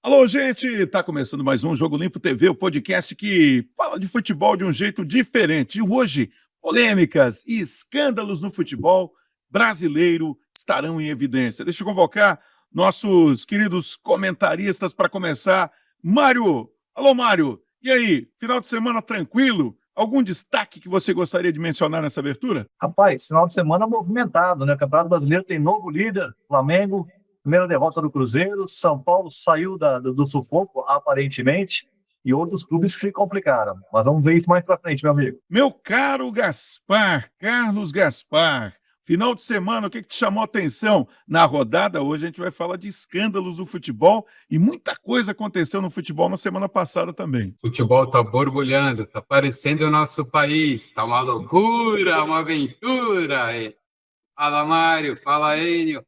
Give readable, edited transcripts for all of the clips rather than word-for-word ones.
Alô, gente! Tá começando mais um Jogo Limpo TV, o podcast que fala de futebol de um jeito diferente. E hoje, polêmicas e escândalos no futebol brasileiro estarão em evidência. Deixa eu convocar nossos queridos comentaristas para começar. Mário! Alô, Mário! E aí, final de semana tranquilo? Algum destaque que você gostaria de mencionar nessa abertura? Rapaz, final de semana movimentado, né? O Campeonato Brasileiro tem novo líder, Flamengo, primeira derrota do Cruzeiro, São Paulo saiu do sufoco, aparentemente, e outros clubes se complicaram. Mas vamos ver isso mais pra frente, meu amigo. Meu caro Gaspar, Carlos Gaspar, final de semana, o que te chamou a atenção? Na rodada, hoje a gente vai falar de escândalos do futebol e muita coisa aconteceu no futebol na semana passada também. Futebol tá borbulhando, tá parecendo o nosso país, tá uma loucura, uma aventura. Fala, Mário, fala, Enio.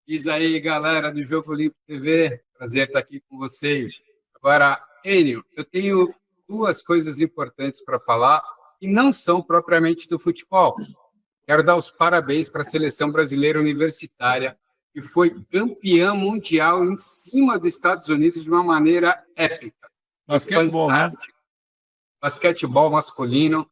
Diz aí, galera do Jogo Limpo TV, prazer estar aqui com vocês. Agora, Enio, eu tenho duas coisas importantes para falar e não são propriamente do futebol. Quero dar os parabéns para a seleção brasileira universitária, que foi campeã mundial em cima dos Estados Unidos de uma maneira épica. Basquetebol, né? Basquetebol masculino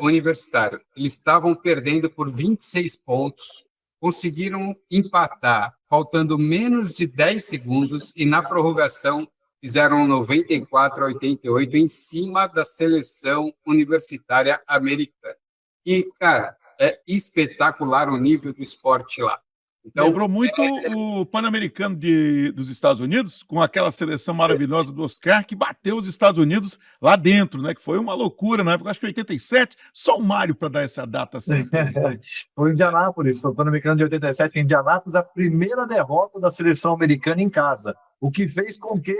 universitário. Eles estavam perdendo por 26 pontos, conseguiram empatar, faltando menos de 10 segundos, e na prorrogação fizeram 94-88 em cima da seleção universitária americana. E, cara, é espetacular o nível do esporte lá. Então, lembrou muito o Pan-Americano dos Estados Unidos, com aquela seleção maravilhosa do Oscar, que bateu os Estados Unidos lá dentro, né? Que foi uma loucura na época, acho que 87, só o Mário para dar essa data certa. Foi em Indianápolis, o Pan-Americano de 87 em Indianápolis, a primeira derrota da seleção americana em casa, o que fez com que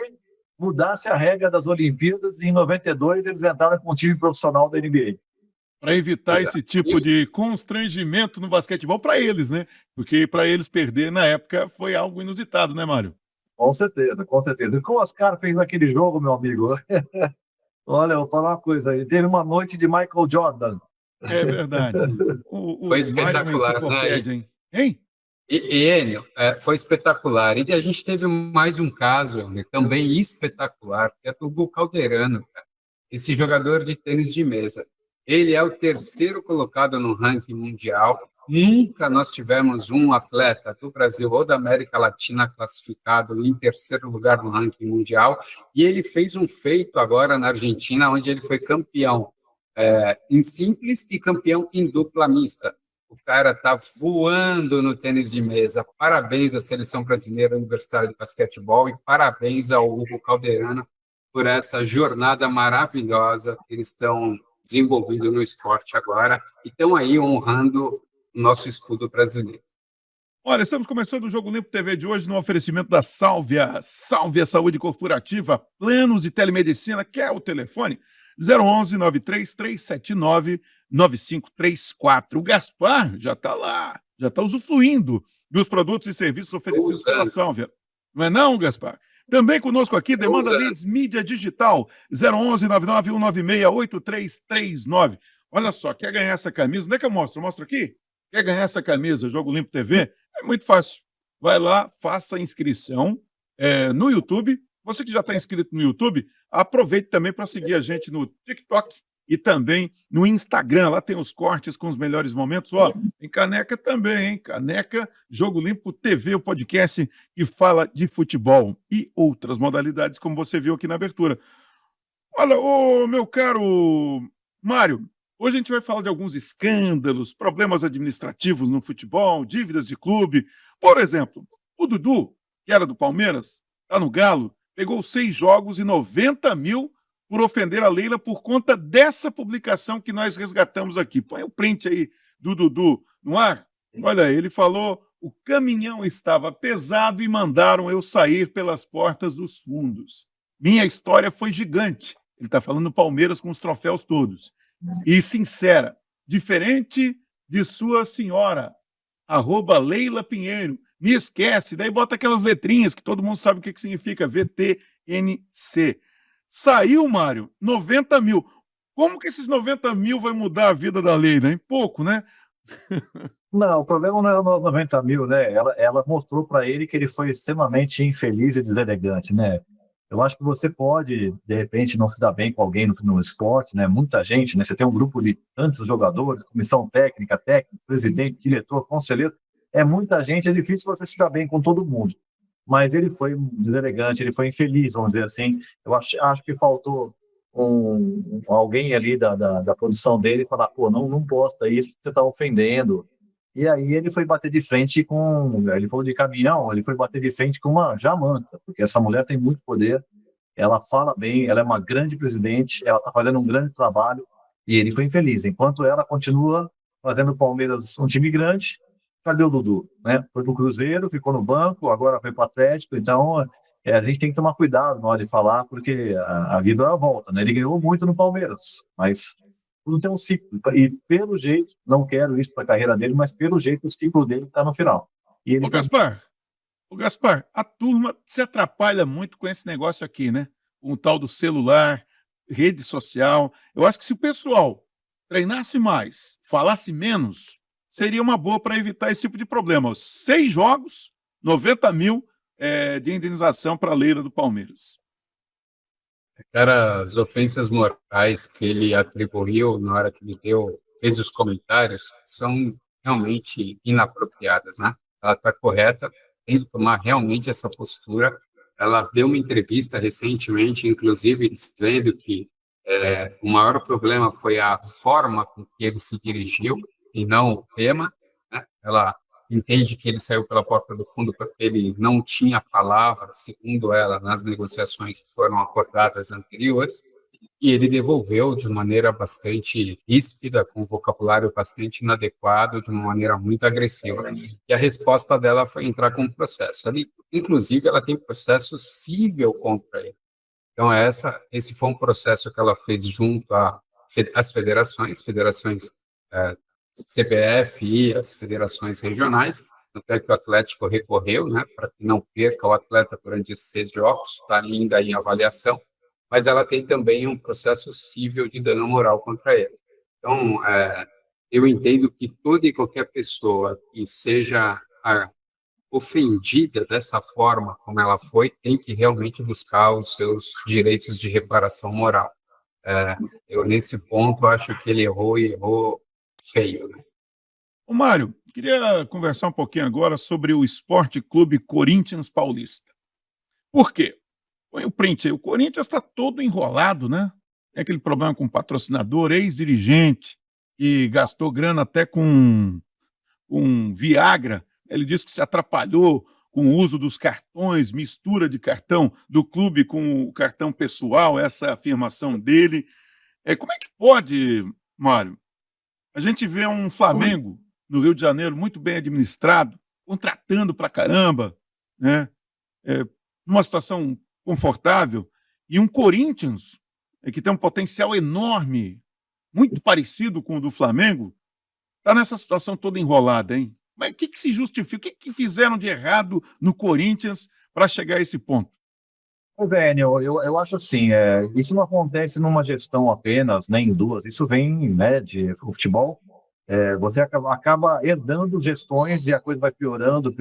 mudasse a regra das Olimpíadas e em 92 eles entraram com o time profissional da NBA. Para evitar esse tipo de constrangimento no basquetebol para eles, né? Porque para eles perder na época foi algo inusitado, né, Mário? Com certeza, com certeza. E como o Oscar fez naquele jogo, meu amigo? Olha, eu vou falar uma coisa, ele teve uma noite de Michael Jordan. É verdade. Foi espetacular, né? Hein? Enio, foi espetacular. E a gente teve mais um caso também espetacular, que é do Hugo Calderano, cara. Esse jogador de tênis de mesa. Ele é o terceiro colocado no ranking mundial. Nunca nós tivemos um atleta do Brasil ou da América Latina classificado em terceiro lugar no ranking mundial. E ele fez um feito agora na Argentina, onde ele foi campeão em simples e campeão em dupla mista. O cara está voando no tênis de mesa. Parabéns à Seleção Brasileira Universitária de Basquetebol e parabéns ao Hugo Calderano por essa jornada maravilhosa que eles estão desenvolvendo no esporte agora e estão aí honrando o nosso escudo brasileiro. Olha, estamos começando o Jogo Limpo TV de hoje no oferecimento da Sálvia. Sálvia Saúde Corporativa, planos de telemedicina, que é o telefone 011-93-379-9534. O Gaspar já está lá, já está usufruindo dos produtos e serviços oferecidos pela Sálvia. Não é não, Gaspar? Também conosco aqui, Demanda Leads Mídia Digital, 011-99-196-8339. Olha só, quer ganhar essa camisa? Onde é que eu mostro? Eu mostro aqui? Quer ganhar essa camisa, Jogo Limpo TV? É muito fácil. Vai lá, faça a inscrição no YouTube. Você que já está inscrito no YouTube, aproveite também para seguir a gente no TikTok e também no Instagram. Lá tem os cortes com os melhores momentos. Ó, tem caneca também, hein? Caneca Jogo Limpo TV, o podcast que fala de futebol e outras modalidades, como você viu aqui na abertura. Olha, ô, meu caro Mário, hoje a gente vai falar de alguns escândalos, problemas administrativos no futebol, dívidas de clube. Por exemplo, o Dudu, que era do Palmeiras, está no Galo, pegou 6 jogos e 90 mil por ofender a Leila por conta dessa publicação que nós resgatamos aqui. Põe o print aí do Dudu no ar. Olha, ele falou, o caminhão estava pesado e mandaram eu sair pelas portas dos fundos. Minha história foi gigante. Ele está falando do Palmeiras com os troféus todos. E sincera, diferente de sua senhora, @Leila Pinheiro. Me esquece, daí bota aquelas letrinhas que todo mundo sabe o que significa, VTNC. Saiu, Mário, 90 mil. Como que esses 90 mil vai mudar a vida da Leila, hein? Pouco, né? Não, o problema não é os 90 mil, né? Ela mostrou para ele que ele foi extremamente infeliz e deselegante, né? Eu acho que você pode, de repente, não se dar bem com alguém no esporte, né? Muita gente, né? Você tem um grupo de tantos jogadores, comissão técnica, técnico, presidente, diretor, conselheiro. É muita gente, é difícil você se dar bem com todo mundo. Mas ele foi deselegante, ele foi infeliz, vamos dizer assim. Eu acho que faltou alguém ali da produção dele falar, pô, não posta isso, você está ofendendo. E aí ele foi bater de frente ele falou de caminhão, ele foi bater de frente com uma Jamanta, porque essa mulher tem muito poder, ela fala bem, ela é uma grande presidente, ela está fazendo um grande trabalho, e ele foi infeliz. Enquanto ela continua fazendo o Palmeiras um time grande, cadê o Dudu? Né? Foi para o Cruzeiro, ficou no banco, agora foi para o Atlético, então a gente tem que tomar cuidado na hora de falar, porque a vida é uma volta, né? Ele ganhou muito no Palmeiras, mas tudo tem um ciclo, e pelo jeito, não quero isso para a carreira dele, mas pelo jeito o ciclo dele está no final. E ele Ô Gaspar, a turma se atrapalha muito com esse negócio aqui, né? Com o tal do celular, rede social. Eu acho que se o pessoal treinasse mais, falasse menos, seria uma boa para evitar esse tipo de problema. 6 jogos, 90 mil de indenização para a Leila do Palmeiras. Cara, as ofensas morais que ele atribuiu na hora que ele fez os comentários são realmente inapropriadas, né? Ela está correta, tem que tomar realmente essa postura. Ela deu uma entrevista recentemente, inclusive, dizendo que o maior problema foi a forma com que ele se dirigiu e não o tema, né? Ela entende que ele saiu pela porta do fundo porque ele não tinha palavra, segundo ela, nas negociações que foram acordadas anteriores, e ele devolveu de maneira bastante ríspida, com um vocabulário bastante inadequado, de uma maneira muito agressiva. E a resposta dela foi entrar com um processo. Inclusive, ela tem processo cível contra ele. Então, esse foi um processo que ela fez junto às federações CBF e as federações regionais, até que o Atlético recorreu, né, para que não perca o atleta durante esses 6 jogos, está ainda em avaliação, mas ela tem também um processo cível de dano moral contra ele. Então, eu entendo que toda e qualquer pessoa que seja ofendida dessa forma como ela foi, tem que realmente buscar os seus direitos de reparação moral. Eu, nesse ponto, acho que ele errou e errou feio, né? Ô Mário, queria conversar um pouquinho agora sobre o Esporte Clube Corinthians Paulista. Por quê? Põe o print aí. O Corinthians está todo enrolado, né? Tem aquele problema com patrocinador, ex-dirigente, que gastou grana até com Viagra. Ele disse que se atrapalhou com o uso dos cartões, mistura de cartão do clube com o cartão pessoal, essa é a afirmação dele. Como é que pode, Mário, a gente vê um Flamengo no Rio de Janeiro muito bem administrado, contratando pra caramba, né? Numa situação confortável, e um Corinthians que tem um potencial enorme, muito parecido com o do Flamengo, está nessa situação toda enrolada, hein? Mas o que se justifica? O que fizeram de errado no Corinthians para chegar a esse ponto? Pois é, Enio, eu acho assim, isso não acontece numa gestão apenas, nem em duas, isso vem, né, de futebol, você acaba herdando gestões e a coisa vai piorando,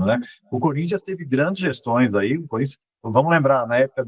né? O Corinthians teve grandes gestões aí, o Corinthians, vamos lembrar, na época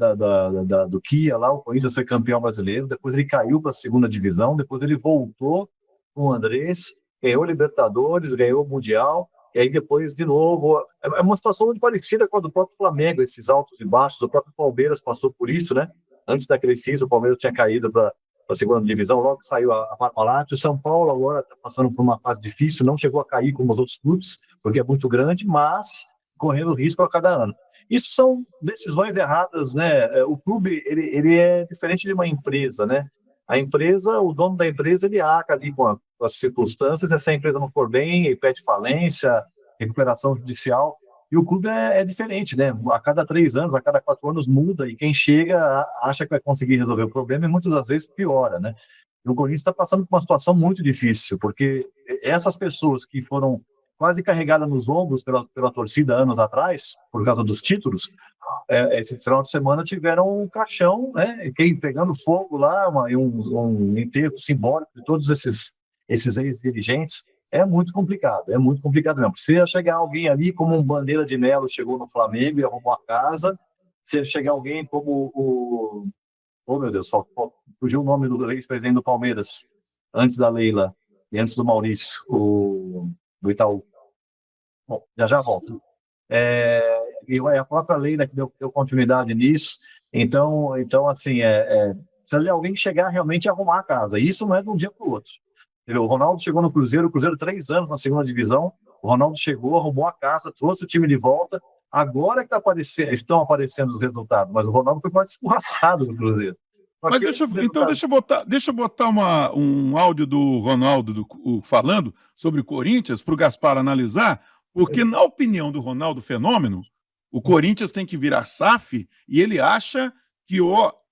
do Kia lá, o Corinthians foi campeão brasileiro, depois ele caiu para a segunda divisão, depois ele voltou com o Andrés, ganhou Libertadores, ganhou o Mundial, e aí depois, de novo, é uma situação muito parecida com a do próprio Flamengo, esses altos e baixos, o próprio Palmeiras passou por isso, né? Antes da crise, o Palmeiras tinha caído para a segunda divisão, logo saiu a Parmalat. O São Paulo agora está passando por uma fase difícil, não chegou a cair como os outros clubes, porque é muito grande, mas correndo risco a cada ano. Isso são decisões erradas, né? O clube, ele é diferente de uma empresa, né? A empresa, o dono da empresa, ele arca ali com as circunstâncias, se essa empresa não for bem, ele pede falência, recuperação judicial, e o clube é diferente, né? A cada 3 anos, a cada 4 anos muda, e quem chega acha que vai conseguir resolver o problema, e muitas das vezes piora, né? E o Corinthians está passando por uma situação muito difícil, porque essas pessoas que foram quase carregadas nos ombros pela torcida anos atrás, por causa dos títulos, esse final de semana tiveram um caixão, né, pegando fogo lá, um enterro simbólico de todos esses ex-dirigentes. É muito complicado mesmo. Precisa chegar alguém ali, como um Bandeira de Melo chegou no Flamengo e arrumou a casa, se chegar alguém como o... Oh, meu Deus, fugiu o nome do ex-presidente do Palmeiras, antes da Leila e antes do Maurício, do Itaú. Bom, já volto. E a própria Leila que deu continuidade nisso. Então assim, precisa de alguém chegar realmente a arrumar a casa. E isso não é de um dia para o outro. O Ronaldo chegou no Cruzeiro, 3 anos na segunda divisão. O Ronaldo chegou, arrumou a casa, trouxe o time de volta. Agora que estão aparecendo os resultados, mas o Ronaldo foi mais escorraçado do Cruzeiro. Mas deixa eu botar um áudio do Ronaldo falando sobre o Corinthians para o Gaspar analisar, porque na opinião do Ronaldo Fenômeno, o Corinthians tem que virar SAF e ele acha que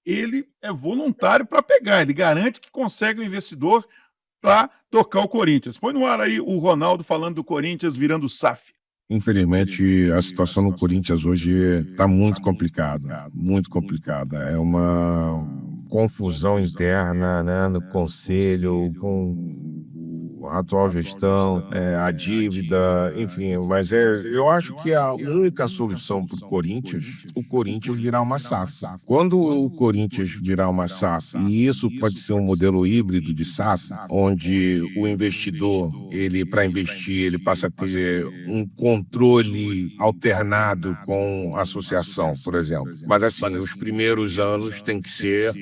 ele é voluntário para pegar, ele garante que consegue um investidor para tocar o Corinthians. Põe no ar aí o Ronaldo falando do Corinthians virando SAF. Infelizmente, a situação no Corinthians hoje está muito complicada, muito complicada. É uma confusão interna, né, no conselho, com a atual gestão, a dívida, enfim. Mas eu acho que a única solução para o Corinthians virar uma SAF. Quando o Corinthians virar uma SAF, e isso pode ser um modelo híbrido de SAF, onde o investidor, para investir, ele passa a ter um controle alternado com a associação, por exemplo. Mas assim, os primeiros anos tem que ser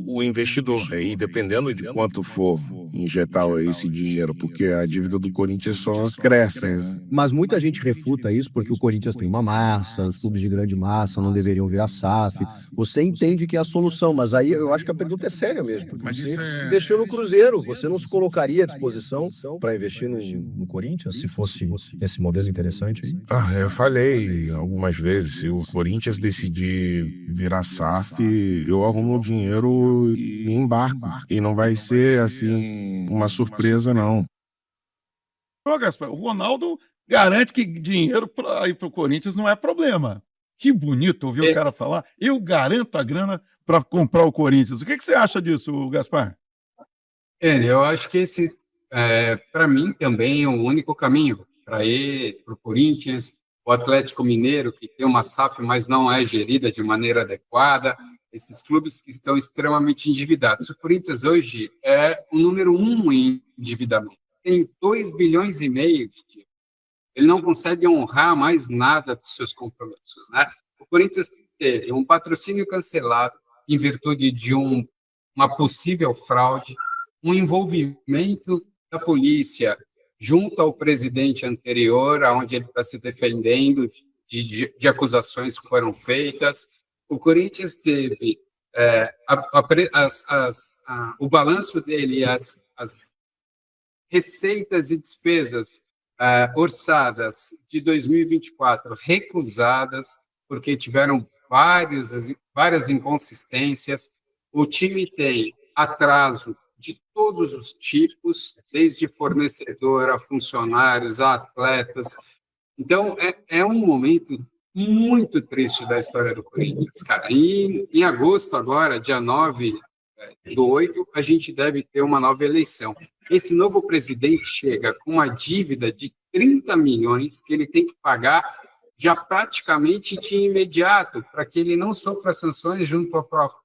o investidor, e dependendo de quanto for injetar esse dinheiro, porque a dívida do Corinthians só cresce. Mas muita gente refuta isso porque o Corinthians tem uma massa, os clubes de grande massa não deveriam virar SAF. Você entende que é a solução, mas aí eu acho que a pergunta é séria mesmo, porque você investiu no Cruzeiro, você não se colocaria à disposição para investir no Corinthians, se fosse esse modelo interessante aí? Eu falei algumas vezes, se o Corinthians decidir virar SAF, eu arrumo o dinheiro e embarco. E não vai ser, assim, uma surpresa, não. Ô, Gaspar, o Ronaldo garante que dinheiro para ir para o Corinthians não é problema. Que bonito ouvir o cara falar. Eu garanto a grana para comprar o Corinthians. O que você acha disso, Gaspar? Eu acho que esse, para mim, também é o único caminho para ir para o Corinthians, o Atlético Mineiro, que tem uma SAF, mas não é gerida de maneira adequada, esses clubes que estão extremamente endividados. O Corinthians hoje é o número 1 em endividamento. Tem 2,5 bilhões de dívida. Ele não consegue honrar mais nada dos seus compromissos, né? O Corinthians teve um patrocínio cancelado em virtude de uma possível fraude, um envolvimento da polícia junto ao presidente anterior, onde ele está se defendendo de acusações que foram feitas. O Corinthians teve o balanço dele, as receitas e despesas orçadas de 2024 recusadas, porque tiveram várias inconsistências. O time tem atraso de todos os tipos, desde fornecedor a funcionários, a atletas. Então, é um momento muito triste da história do Corinthians, cara. E em agosto agora, dia 9/8, a gente deve ter uma nova eleição. Esse novo presidente chega com uma dívida de 30 milhões que ele tem que pagar já praticamente de imediato, para que ele não sofra sanções junto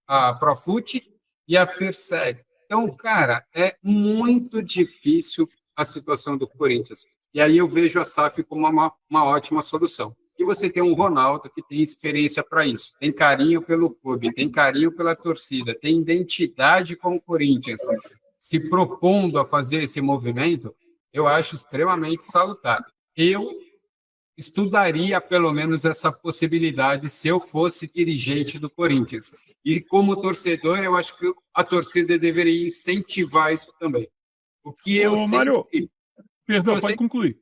à Profut e à Perseg. Então, cara, é muito difícil a situação do Corinthians. E aí eu vejo a SAF como uma ótima solução. E você tem um Ronaldo que tem experiência para isso, tem carinho pelo clube, tem carinho pela torcida, tem identidade com o Corinthians, se propondo a fazer esse movimento, eu acho extremamente salutar. Eu estudaria pelo menos essa possibilidade se eu fosse dirigente do Corinthians. E como torcedor, eu acho que a torcida deveria incentivar isso também. O que eu Mário, perdão, pode concluir.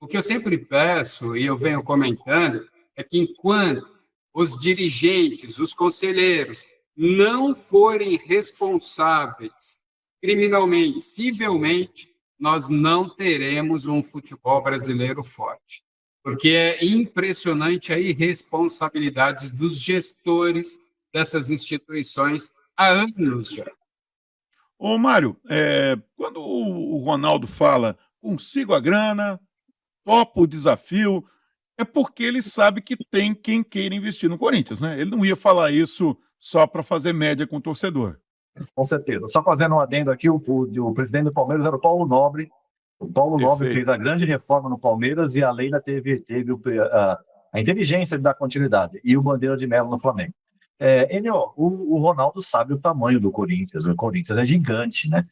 O que eu sempre peço, e eu venho comentando, é que enquanto os dirigentes, os conselheiros, não forem responsáveis criminalmente, civilmente, nós não teremos um futebol brasileiro forte. Porque é impressionante a irresponsabilidade dos gestores dessas instituições há anos já. Ô, Mário, quando o Ronaldo fala, consigo a grana, topo o desafio, é porque ele sabe que tem quem queira investir no Corinthians, né? Ele não ia falar isso só para fazer média com o torcedor. Com certeza. Só fazendo um adendo aqui, o presidente do Palmeiras era o Paulo Nobre. O Paulo Nobre Perfeito. fez a grande reforma no Palmeiras e a Leila teve a inteligência de dar continuidade. E o Bandeira de Melo no Flamengo. O Ronaldo sabe o tamanho do Corinthians. O Corinthians é gigante, né?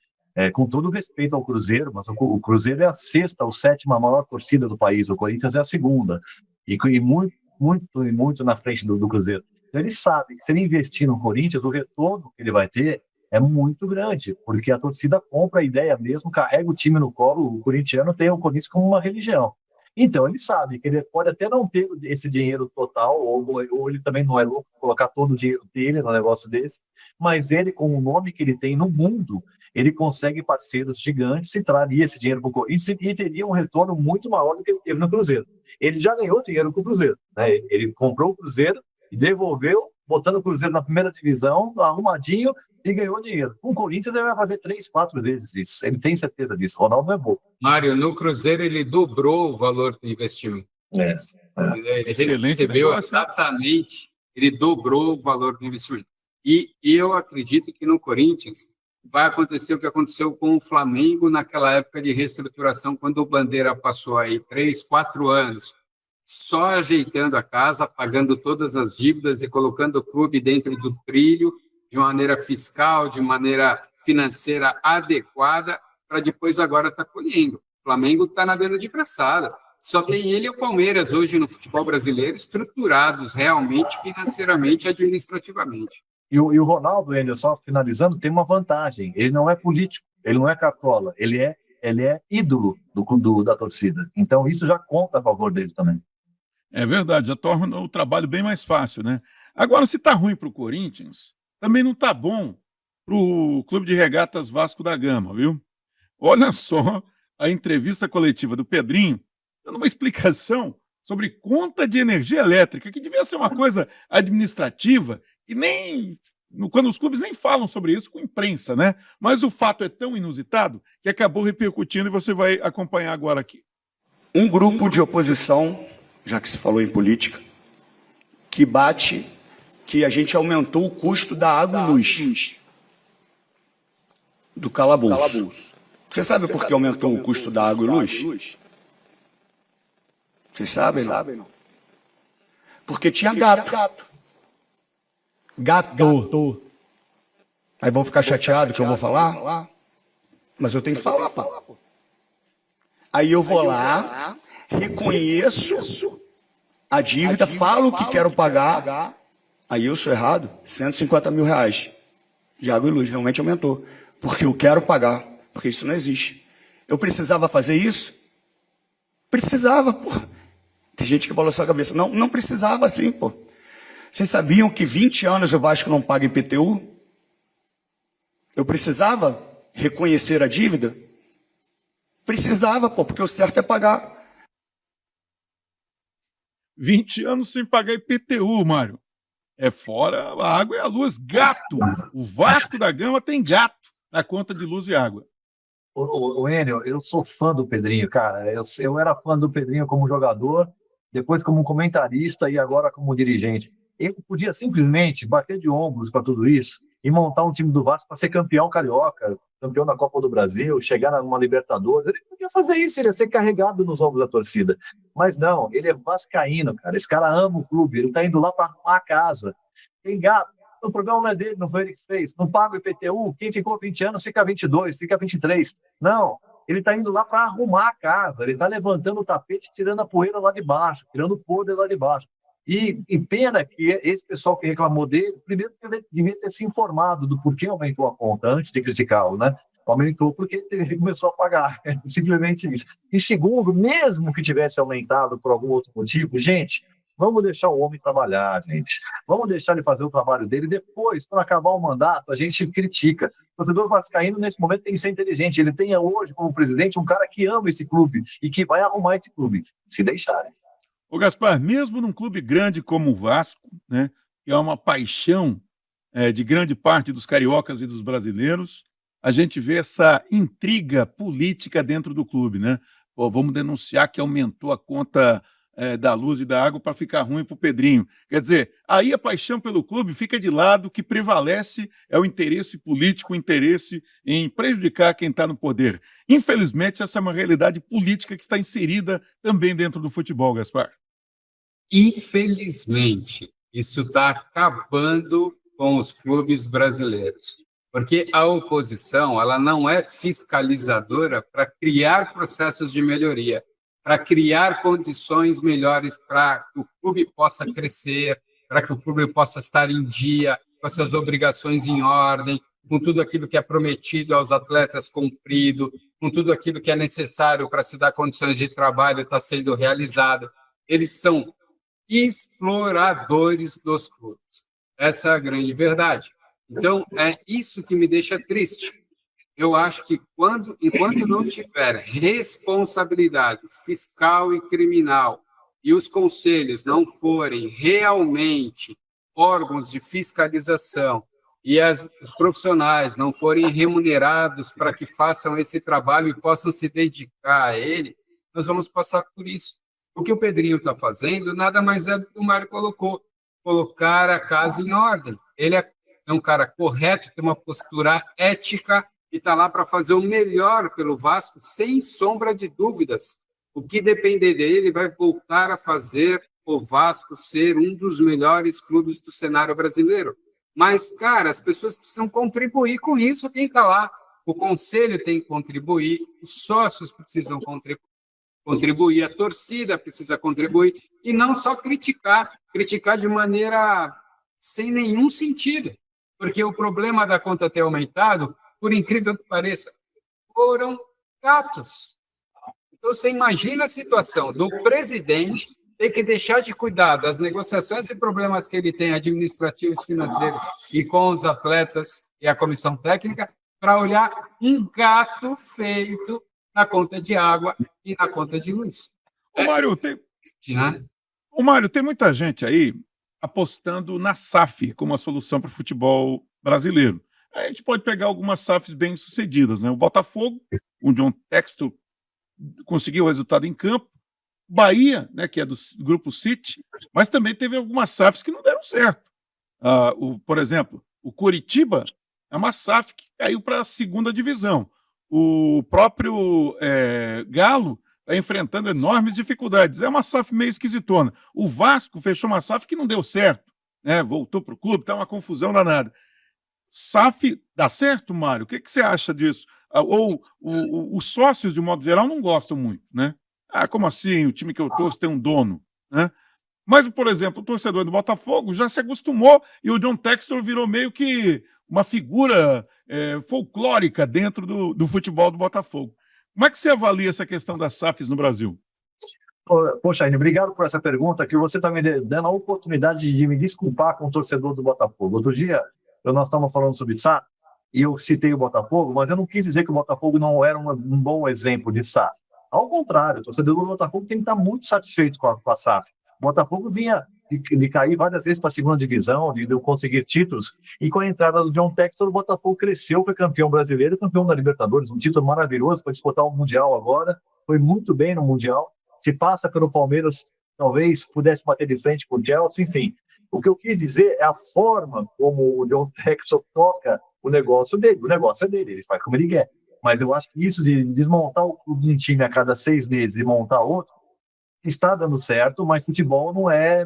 Com todo respeito ao Cruzeiro, mas o Cruzeiro é a sexta ou sétima maior torcida do país. O Corinthians é a segunda. E muito na frente do Cruzeiro. Então, ele sabe que se ele investir no Corinthians, o retorno que ele vai ter é muito grande, porque a torcida compra a ideia mesmo, carrega o time no colo. O corintiano tem o Corinthians como uma religião. Então, ele sabe que ele pode até não ter esse dinheiro total, ou ele também não é louco colocar todo o dinheiro dele no negócio desse, mas ele, com o nome que ele tem no mundo, ele consegue parceiros gigantes e traria esse dinheiro para o Corinthians e teria um retorno muito maior do que ele teve no Cruzeiro. Ele já ganhou dinheiro com o Cruzeiro, né? Ele comprou o Cruzeiro e devolveu, botando o Cruzeiro na primeira divisão, arrumadinho, e ganhou dinheiro. Com o Corinthians ele vai fazer 3, 4 vezes isso. Ele tem certeza disso. O Ronaldo não é bobo. Mário, no Cruzeiro ele dobrou o valor do investimento. Ele Excelente recebeu negócio, né? exatamente, ele dobrou o valor do investimento. E eu acredito que no Corinthians vai acontecer o que aconteceu com o Flamengo naquela época de reestruturação, quando o Bandeira passou aí 3, 4 anos só ajeitando a casa, pagando todas as dívidas e colocando o clube dentro do trilho de maneira fiscal, de maneira financeira adequada, para depois agora estar colhendo. O Flamengo está na beira de braçada. Só tem ele e o Palmeiras hoje no futebol brasileiro estruturados realmente, financeiramente, administrativamente. E o Ronaldo, ele só finalizando, tem uma vantagem. Ele não é político, ele não é cartola, ele é ídolo da torcida. Então isso já conta a favor dele também. É verdade, já torna o trabalho bem mais fácil, né? Agora, se tá ruim para o Corinthians, também não tá bom para o Clube de Regatas Vasco da Gama, viu? Olha só a entrevista coletiva do Pedrinho, dando uma explicação sobre conta de energia elétrica, que devia ser uma coisa administrativa, e nem quando os clubes nem falam sobre isso com imprensa, né? Mas o fato é tão inusitado que acabou repercutindo e você vai acompanhar agora aqui. Um grupo de oposição, já que se falou em política, que bate que a gente aumentou o custo da água e luz do calabouço. Você sabe por que aumentou o custo da água e luz? Vocês sabem, não? Porque tinha gato. Gato. Aí vão ficar chateados que eu vou falar? Mas eu tenho que falar, pô. Aí eu vou lá, reconheço a dívida, falo que quero pagar, aí eu sou errado, R$150 mil de água e luz, realmente aumentou, porque eu quero pagar, porque isso não existe. Eu precisava fazer isso? Precisava, pô. Tem gente que falou essa cabeça, não precisava assim, pô. Vocês sabiam que 20 anos o Vasco não paga IPTU? Eu precisava reconhecer a dívida? Precisava, pô, porque o certo é pagar. 20 anos sem pagar IPTU, Mário. É fora a água e a luz. Gato! O Vasco da Gama tem gato na conta de luz e água. O Enio, eu sou fã do Pedrinho, cara. Eu era fã do Pedrinho como jogador, depois como comentarista e agora como dirigente. Ele podia simplesmente bater de ombros para tudo isso e montar um time do Vasco para ser campeão carioca, campeão da Copa do Brasil, chegar numa Libertadores. Ele podia fazer isso, ele ia ser carregado nos ombros da torcida. Mas não, ele é vascaíno, cara. Esse cara ama o clube, ele tá indo lá para arrumar a casa. Tem gato. O programa não é dele, não foi ele que fez. Não paga o IPTU, quem ficou 20 anos fica 22, fica 23. Não, ele está indo lá para arrumar a casa, ele está levantando o tapete, tirando a poeira lá de baixo, tirando o podre lá de baixo. E pena que esse pessoal que reclamou dele, primeiro devia ter se informado do porquê aumentou a conta, antes de criticá-lo, né? Aumentou porque ele começou a pagar, simplesmente isso. E segundo, mesmo que tivesse aumentado por algum outro motivo, gente, vamos deixar o homem trabalhar, gente. Vamos deixar ele fazer o trabalho dele. Depois, quando acabar o mandato, a gente critica. O torcedor vascaíno, nesse momento, tem que ser inteligente. Ele tem hoje, como presidente, um cara que ama esse clube e que vai arrumar esse clube, se deixarem. Ô Gaspar, mesmo num clube grande como o Vasco, né, que é uma paixão de grande parte dos cariocas e dos brasileiros, a gente vê essa intriga política dentro do clube, né? Pô, vamos denunciar que aumentou a conta da luz e da água para ficar ruim para o Pedrinho. Quer dizer, aí a paixão pelo clube fica de lado, o que prevalece é o interesse político, o interesse em prejudicar quem está no poder. Infelizmente, essa é uma realidade política que está inserida também dentro do futebol, Gaspar. Infelizmente, isso está acabando com os clubes brasileiros, porque a oposição ela não é fiscalizadora para criar processos de melhoria, para criar condições melhores para que o clube possa crescer, para que o clube possa estar em dia, com as suas obrigações em ordem, com tudo aquilo que é prometido aos atletas cumprido, com tudo aquilo que é necessário para se dar condições de trabalho está sendo realizado. Eles são exploradores dos clubes. Essa é a grande verdade. Então, é isso que me deixa triste. Eu acho que enquanto não tiver responsabilidade fiscal e criminal e os conselhos não forem realmente órgãos de fiscalização e os profissionais não forem remunerados para que façam esse trabalho e possam se dedicar a ele, nós vamos passar por isso. O que o Pedrinho está fazendo nada mais é do que o Mário colocou, colocar a casa em ordem. Ele é um cara correto, tem uma postura ética e está lá para fazer o melhor pelo Vasco, sem sombra de dúvidas. O que depender dele vai voltar a fazer o Vasco ser um dos melhores clubes do cenário brasileiro. Mas, cara, as pessoas precisam contribuir com isso, quem está lá. O conselho tem que contribuir, os sócios precisam contribuir, a torcida precisa contribuir, e não só criticar de maneira sem nenhum sentido. Porque o problema da conta ter aumentado, por incrível que pareça, foram gatos. Então, você imagina a situação do presidente ter que deixar de cuidar das negociações e problemas que ele tem administrativos, financeiros e com os atletas e a comissão técnica para olhar um gato feito na conta de água e na conta de luz. Mário, tem muita gente aí apostando na SAF como a solução para o futebol brasileiro. A gente pode pegar algumas SAFs bem-sucedidas, né? O Botafogo, o John Textor conseguiu o resultado em campo. Bahia, né, que é do Grupo City, mas também teve algumas SAFs que não deram certo. Por exemplo, o Coritiba é uma SAF que caiu para a segunda divisão. O próprio Galo está enfrentando enormes dificuldades. É uma SAF meio esquisitona. O Vasco fechou uma SAF que não deu certo, né? Voltou para o clube, está uma confusão danada. SAF dá certo, Mário? O que você acha disso? Ou os sócios, de modo geral, não gostam muito, né? Como assim? O time que eu torço tem um dono, né? Mas, por exemplo, o torcedor do Botafogo já se acostumou e o John Textor virou meio que uma figura folclórica dentro do futebol do Botafogo. Como é que você avalia essa questão das SAFs no Brasil? Poxa, Aine, obrigado por essa pergunta, que você está me dando a oportunidade de me desculpar com o torcedor do Botafogo. Outro dia, nós estávamos falando sobre SAF, e eu citei o Botafogo, mas eu não quis dizer que o Botafogo não era um bom exemplo de SAF. Ao contrário, o torcedor do Botafogo tem que estar muito satisfeito com a SAF. O Botafogo vinha de cair várias vezes para a segunda divisão, de conseguir títulos, e com a entrada do John Textor, o Botafogo cresceu, foi campeão brasileiro, campeão da Libertadores, um título maravilhoso, foi disputar o Mundial agora, foi muito bem no Mundial, se passa pelo Palmeiras, talvez pudesse bater de frente com o Chelsea, enfim. O que eu quis dizer é a forma como o John Textor toca o negócio dele. O negócio é dele, ele faz como ele quer. Mas eu acho que isso de desmontar um time a cada 6 meses e montar outro está dando certo, mas futebol não é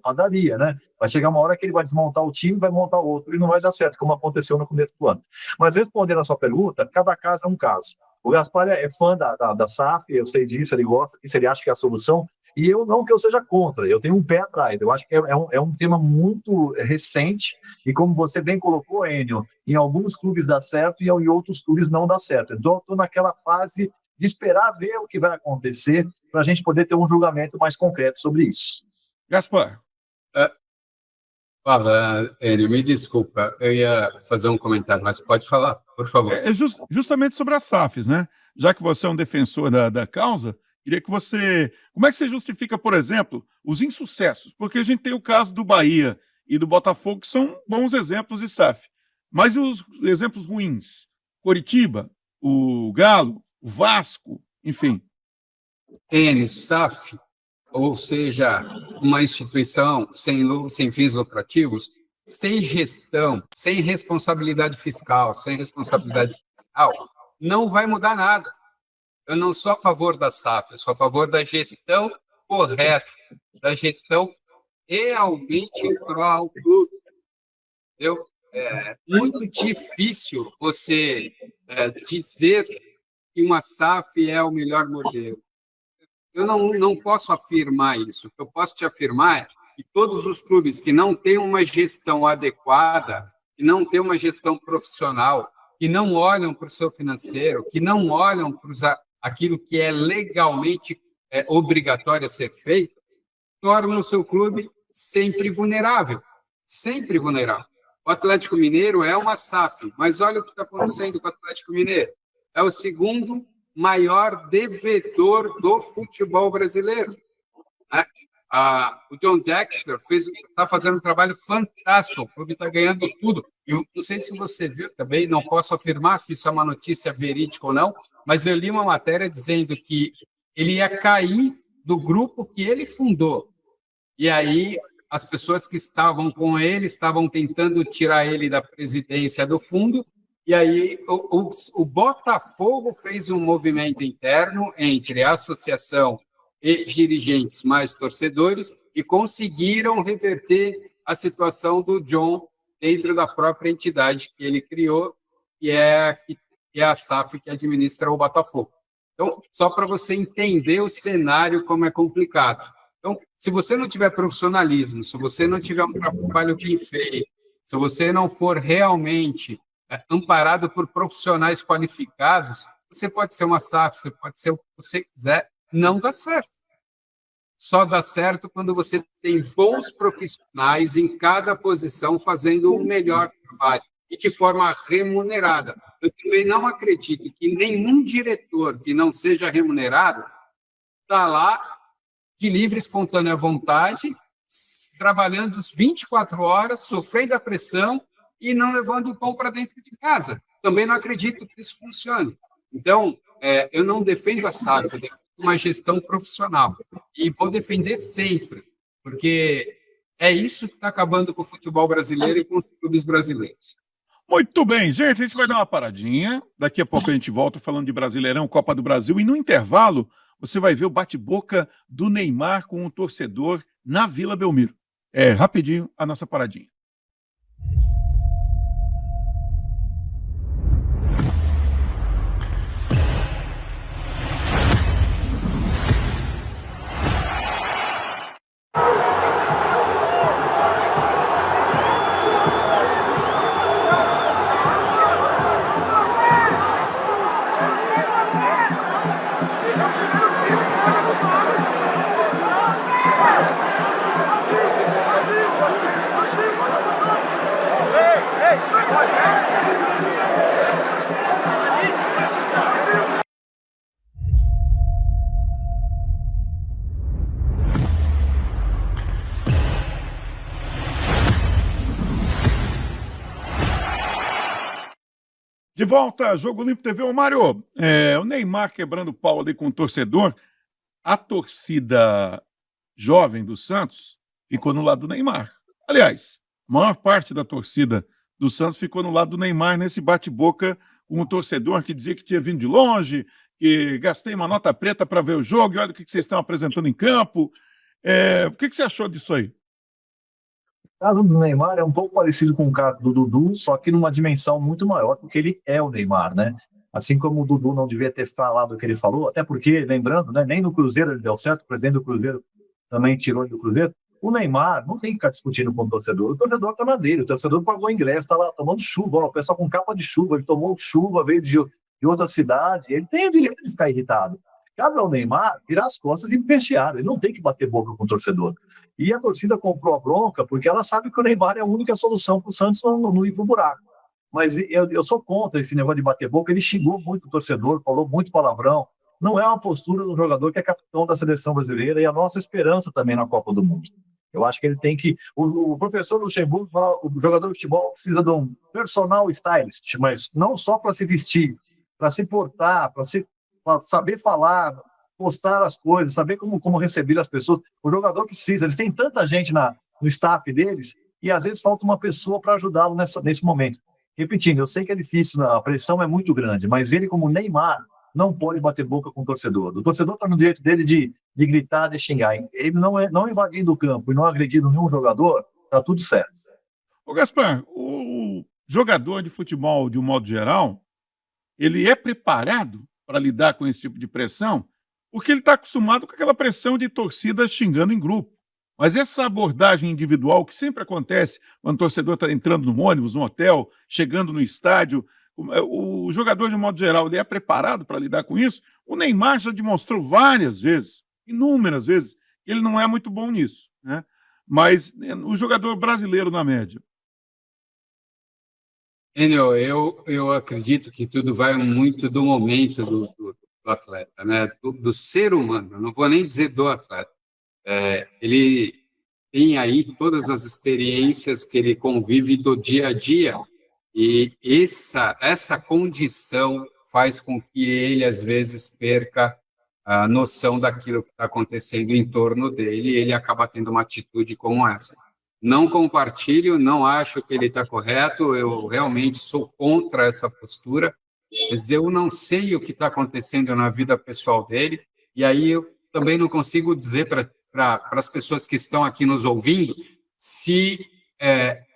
padaria, né? Vai chegar uma hora que ele vai desmontar o time, vai montar outro e não vai dar certo, como aconteceu no começo do ano. Mas respondendo a sua pergunta, cada caso é um caso. O Gaspar é fã da SAF, eu sei disso, ele gosta, isso ele acha que é a solução, e eu não que eu seja contra, eu tenho um pé atrás. Eu acho que é um tema muito recente, e como você bem colocou, Enio, em alguns clubes dá certo e em outros clubes não dá certo. Então, eu estou naquela fase de esperar ver o que vai acontecer para a gente poder ter um julgamento mais concreto sobre isso. Gaspar. Fala, Enio, me desculpa, eu ia fazer um comentário, mas pode falar, por favor. Justamente sobre as SAFs, né? Já que você é um defensor da causa, queria que você... Como é que você justifica, por exemplo, os insucessos? Porque a gente tem o caso do Bahia e do Botafogo, que são bons exemplos de SAF. Mas e os exemplos ruins? Coritiba, o Galo, o Vasco, enfim. SAF ou seja, uma instituição sem fins lucrativos, sem gestão, sem responsabilidade fiscal, sem responsabilidade fiscal, não vai mudar nada. Eu não sou a favor da SAF, eu sou a favor da gestão correta, da gestão realmente para o clube. É muito difícil você dizer que uma SAF é o melhor modelo. Eu não posso afirmar isso. O que eu posso te afirmar é que todos os clubes que não têm uma gestão adequada, que não têm uma gestão profissional, que não olham para o seu financeiro, que não olham para aquilo que é legalmente obrigatório a ser feito, tornam o seu clube sempre vulnerável. Sempre vulnerável. O Atlético Mineiro é uma SAF, mas olha o que está acontecendo com o Atlético Mineiro. É o segundo maior devedor do futebol brasileiro. O John Dexter está fazendo um trabalho fantástico, o clube está ganhando tudo. Eu não sei se você viu também, não posso afirmar se isso é uma notícia verídica ou não, mas eu li uma matéria dizendo que ele ia cair do grupo que ele fundou. E aí as pessoas que estavam com ele estavam tentando tirar ele da presidência do fundo, e aí o Botafogo fez um movimento interno entre a associação e dirigentes mais torcedores e conseguiram reverter a situação do John dentro da própria entidade que ele criou, que é a SAF que administra o Botafogo. Então, só para você entender o cenário como é complicado. Então, se você não tiver profissionalismo, se você não tiver um trabalho bem feito, se você não for realmente amparado por profissionais qualificados, você pode ser uma SAF, você pode ser o que você quiser, não dá certo. Só dá certo quando você tem bons profissionais em cada posição fazendo o melhor trabalho e de forma remunerada. Eu também não acredito que nenhum diretor que não seja remunerado está lá de livre, espontânea vontade, trabalhando 24 horas, sofrendo a pressão e não levando o pão para dentro de casa. Também não acredito que isso funcione. Então, eu não defendo a SAF, eu defendo uma gestão profissional. E vou defender sempre, porque é isso que está acabando com o futebol brasileiro e com os clubes brasileiros. Muito bem, gente, a gente vai dar uma paradinha. Daqui a pouco a gente volta falando de Brasileirão, Copa do Brasil. E no intervalo, você vai ver o bate-boca do Neymar com um torcedor na Vila Belmiro. Rapidinho, a nossa paradinha. De volta, Jogo Limpo TV. Ô, Mário, o Neymar quebrando o pau ali com o torcedor. A torcida jovem do Santos ficou no lado do Neymar. Aliás, a maior parte da torcida do Santos ficou no lado do Neymar nesse bate-boca com um torcedor que dizia que tinha vindo de longe, que gastei uma nota preta para ver o jogo e olha o que vocês estão apresentando em campo. O que você achou disso aí? O caso do Neymar é um pouco parecido com o caso do Dudu, só que numa dimensão muito maior, porque ele é o Neymar, né? Assim como o Dudu não devia ter falado o que ele falou, até porque, lembrando, né, nem no Cruzeiro ele deu certo, o presidente do Cruzeiro também tirou ele do Cruzeiro. O Neymar não tem que ficar discutindo com o torcedor está na dele, o torcedor pagou o ingresso, está lá tomando chuva, ó, o pessoal com capa de chuva, ele tomou chuva, veio de outra cidade, ele tem o direito de ficar irritado. Cabe ao Neymar virar as costas e ir pro vestiário, ele não tem que bater boca com o torcedor. E a torcida comprou a bronca porque ela sabe que o Neymar é a única solução para o Santos não ir pro buraco. Mas eu sou contra esse negócio de bater boca, ele xingou muito o torcedor, falou muito palavrão, não é uma postura do jogador que é capitão da seleção brasileira e a nossa esperança também na Copa do Mundo. Eu acho que ele tem que... O professor Luxemburgo fala o jogador de futebol precisa de um personal stylist, mas não só para se vestir, para se portar, para saber falar postar as coisas, saber como receber as pessoas. O jogador precisa, eles têm tanta gente no staff deles, e às vezes falta uma pessoa para ajudá-lo nesse momento. Repetindo, eu sei que é difícil, a pressão é muito grande, mas ele, como Neymar, não pode bater boca com o torcedor. O torcedor está no direito dele de gritar, de xingar. Ele não invadindo o campo e não agredindo nenhum jogador, está tudo certo. Ô Gaspar, o jogador de futebol, de um modo geral, ele é preparado para lidar com esse tipo de pressão, porque ele está acostumado com aquela pressão de torcida xingando em grupo. Mas essa abordagem individual que sempre acontece quando o torcedor está entrando no ônibus, no hotel, chegando no estádio, o jogador, de um modo geral, ele é preparado para lidar com isso? O Neymar já demonstrou várias vezes, inúmeras vezes, que ele não é muito bom nisso, né? Mas o jogador brasileiro, na média. Enio, eu acredito que tudo vai muito do momento do atleta, né? Do ser humano, não vou nem dizer do atleta. Ele tem aí todas as experiências que ele convive do dia a dia, e essa condição faz com que ele, às vezes, perca a noção daquilo que está acontecendo em torno dele, e ele acaba tendo uma atitude como essa. Não compartilho, não acho que ele está correto, eu realmente sou contra essa postura, mas eu não sei o que está acontecendo na vida pessoal dele, e aí eu também não consigo dizer para as pessoas que estão aqui nos ouvindo se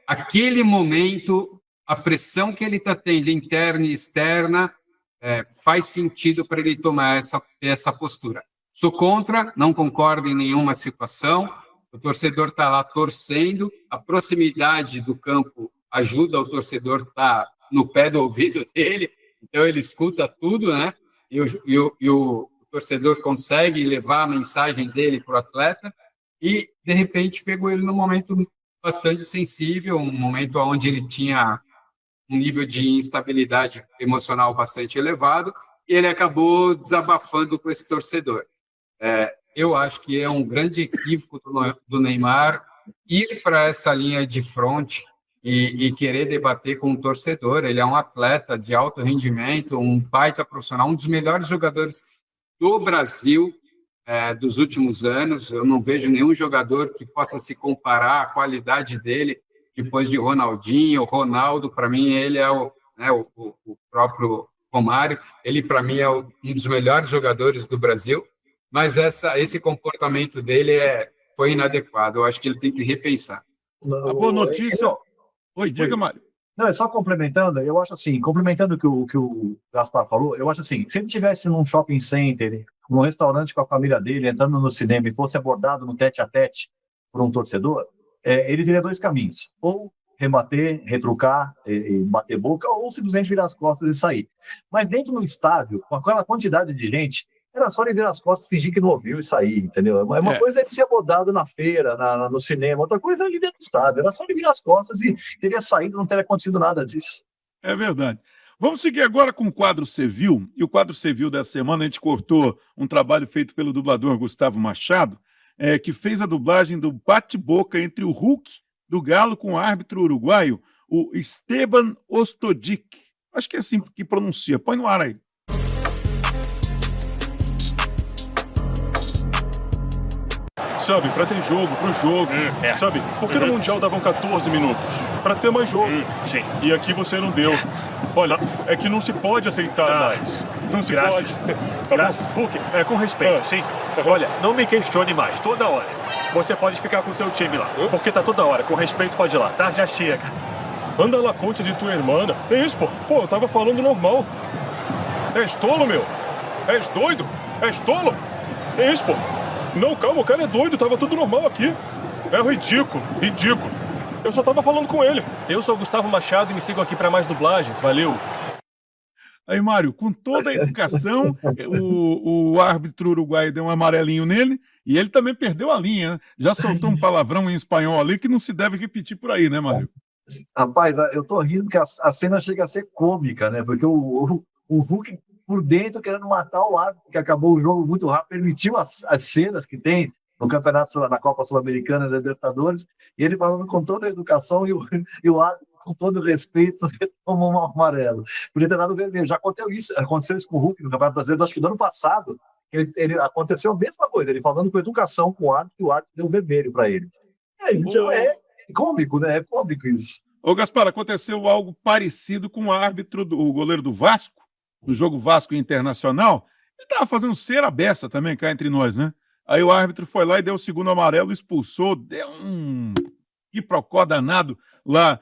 aquele momento, a pressão que ele está tendo, interna e externa, faz sentido para ele tomar essa postura. Sou contra, não concordo em nenhuma situação. O torcedor está lá torcendo, a proximidade do campo ajuda o torcedor a estar no pé do ouvido dele, então ele escuta tudo, né? E o torcedor consegue levar a mensagem dele para o atleta, e, de repente, pegou ele num momento bastante sensível, um momento onde ele tinha um nível de instabilidade emocional bastante elevado, e ele acabou desabafando com esse torcedor. Eu acho que é um grande equívoco do Neymar ir para essa linha de frente e querer debater com o torcedor. Ele é um atleta de alto rendimento, um baita profissional, um dos melhores jogadores do Brasil dos últimos anos. Eu não vejo nenhum jogador que possa se comparar à qualidade dele depois de Ronaldinho. Ronaldo, para mim, ele é o próprio Romário. Ele, para mim, é um dos melhores jogadores do Brasil. Mas esse comportamento dele foi inadequado. Eu acho que ele tem que repensar. A boa notícia... Oi, diga, Mário. Não, é só complementando, eu acho assim, complementando o que o Gaspar falou, eu acho assim, se ele estivesse num shopping center, num restaurante com a família dele, entrando no cinema e fosse abordado no tete-a-tete por um torcedor, ele teria dois caminhos: ou rebater, retrucar, e bater boca, ou simplesmente virar as costas e sair. Mas dentro do estádio, com aquela quantidade de gente, era só ele virar as costas, fingir que não ouviu e sair, entendeu? Uma coisa é ele ser abordado na feira, no cinema, outra coisa é ali dentro do estádio. Era só ele virar as costas e teria saído, não teria acontecido nada disso. É verdade. Vamos seguir agora com o quadro Cê Viu. E o quadro Cê Viu dessa semana, a gente cortou um trabalho feito pelo dublador Gustavo Machado, que fez a dublagem do bate-boca entre o Hulk do Galo com o árbitro uruguaio, o Esteban Ostodic. Acho que é assim que pronuncia. Põe no ar aí. Sabe, pra ter jogo, pro jogo, sabe? Porque no Mundial davam 14 minutos, pra ter mais jogo. Sim. E aqui você não deu. Olha, é que não se pode aceitar mais. Não se Graças. pode. Tá Graças. bom? Hulk, com respeito, sim. Olha, não me questione mais, toda hora. Você pode ficar com o seu time lá, porque tá toda hora, com respeito pode ir lá, tá? Já chega. Anda lá, conte de tua irmã. É isso, pô. Pô, eu tava falando normal. És tolo, meu? És doido? És tolo? É isso, pô. Não, calma, o cara é doido, tava tudo normal aqui. É ridículo, ridículo. Eu só tava falando com ele. Eu sou o Gustavo Machado e me sigam aqui pra mais dublagens, valeu. Aí, Mário, com toda a educação, o árbitro uruguaio deu um amarelinho nele e ele também perdeu a linha, né? Já soltou um palavrão em espanhol ali que não se deve repetir por aí, né, Mário? Rapaz, eu tô rindo porque a cena chega a ser cômica, né? Porque o Hulk por dentro querendo matar o árbitro, que acabou o jogo muito rápido, permitiu as cenas que tem no campeonato, na Copa Sul-Americana, da Libertadores, e ele falando com toda a educação e o árbitro, com todo o respeito, tomou um amarelo. Podia ter dado vermelho. Já aconteceu isso com o Hulk no Campeonato Brasileiro, acho que do ano passado, Aconteceu a mesma coisa, ele falando com educação com o árbitro, e o árbitro deu vermelho para ele. É cômico, né? É cômico isso. Ô, Gaspar, aconteceu algo parecido com o goleiro do Vasco, no jogo Vasco Internacional. Ele tava fazendo cera beça também, cá entre nós, né? Aí o árbitro foi lá e deu o segundo amarelo, expulsou, deu um quiprocó danado lá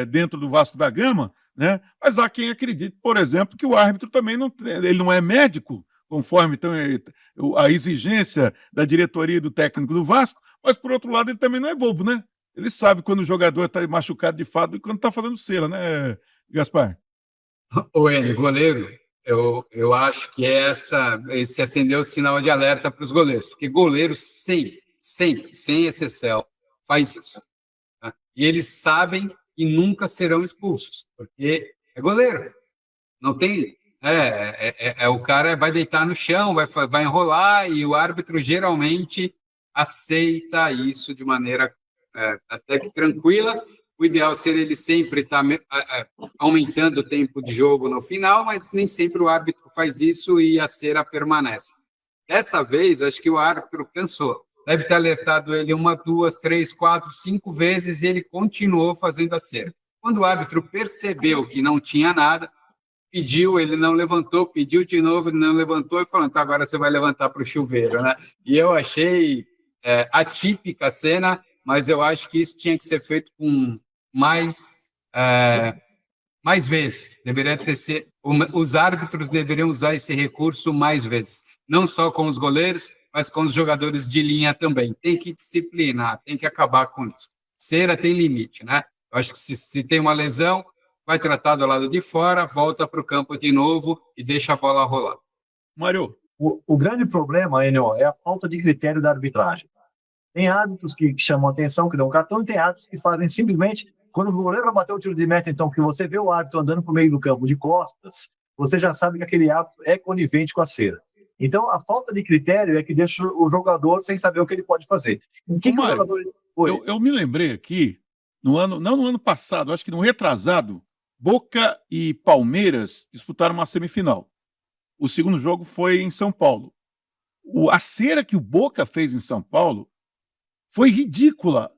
dentro do Vasco da Gama, né? Mas há quem acredite, por exemplo, que o árbitro também ele não é médico, conforme então, a exigência da diretoria e do técnico do Vasco, mas por outro lado ele também não é bobo, né? Ele sabe quando o jogador está machucado de fato e quando está fazendo cera, né, Gaspar? O N, goleiro, eu acho que esse acendeu o sinal de alerta para os goleiros, porque goleiro sempre, sem exceção, faz isso. Tá? E eles sabem que nunca serão expulsos, porque é goleiro. Não tem. O cara vai deitar no chão, vai enrolar, e o árbitro geralmente aceita isso de maneira até que tranquila. O ideal seria ele sempre estar aumentando o tempo de jogo no final, mas nem sempre o árbitro faz isso e a cera permanece. Dessa vez, acho que o árbitro cansou. Deve ter alertado ele 1, 2, 3, 4, 5 vezes e ele continuou fazendo a cera. Quando o árbitro percebeu que não tinha nada, pediu, ele não levantou, pediu de novo, ele não levantou e falou, então agora você vai levantar para o chuveiro, né? E eu achei atípica a cena, mas eu acho que isso tinha que ser feito com mais vezes. Os árbitros deveriam usar esse recurso mais vezes, não só com os goleiros, mas com os jogadores de linha também. Tem que disciplinar, tem que acabar com isso. Cera tem limite, né? Eu acho que se tem uma lesão, vai tratar do lado de fora, volta para o campo de novo e deixa a bola rolar. Mário. O grande problema, Enio, é a falta de critério da arbitragem. Tem árbitros que chamam atenção, que dão cartão, e tem árbitros que fazem simplesmente, quando o goleiro vai bater o tiro de meta, então, que você vê o árbitro andando por meio do campo de costas, você já sabe que aquele árbitro é conivente com a cera. Então, a falta de critério é que deixa o jogador sem saber o que ele pode fazer. Eu me lembrei aqui, não no ano passado, acho que no retrasado, Boca e Palmeiras disputaram uma semifinal. O segundo jogo foi em São Paulo. A cera que o Boca fez em São Paulo foi ridícula.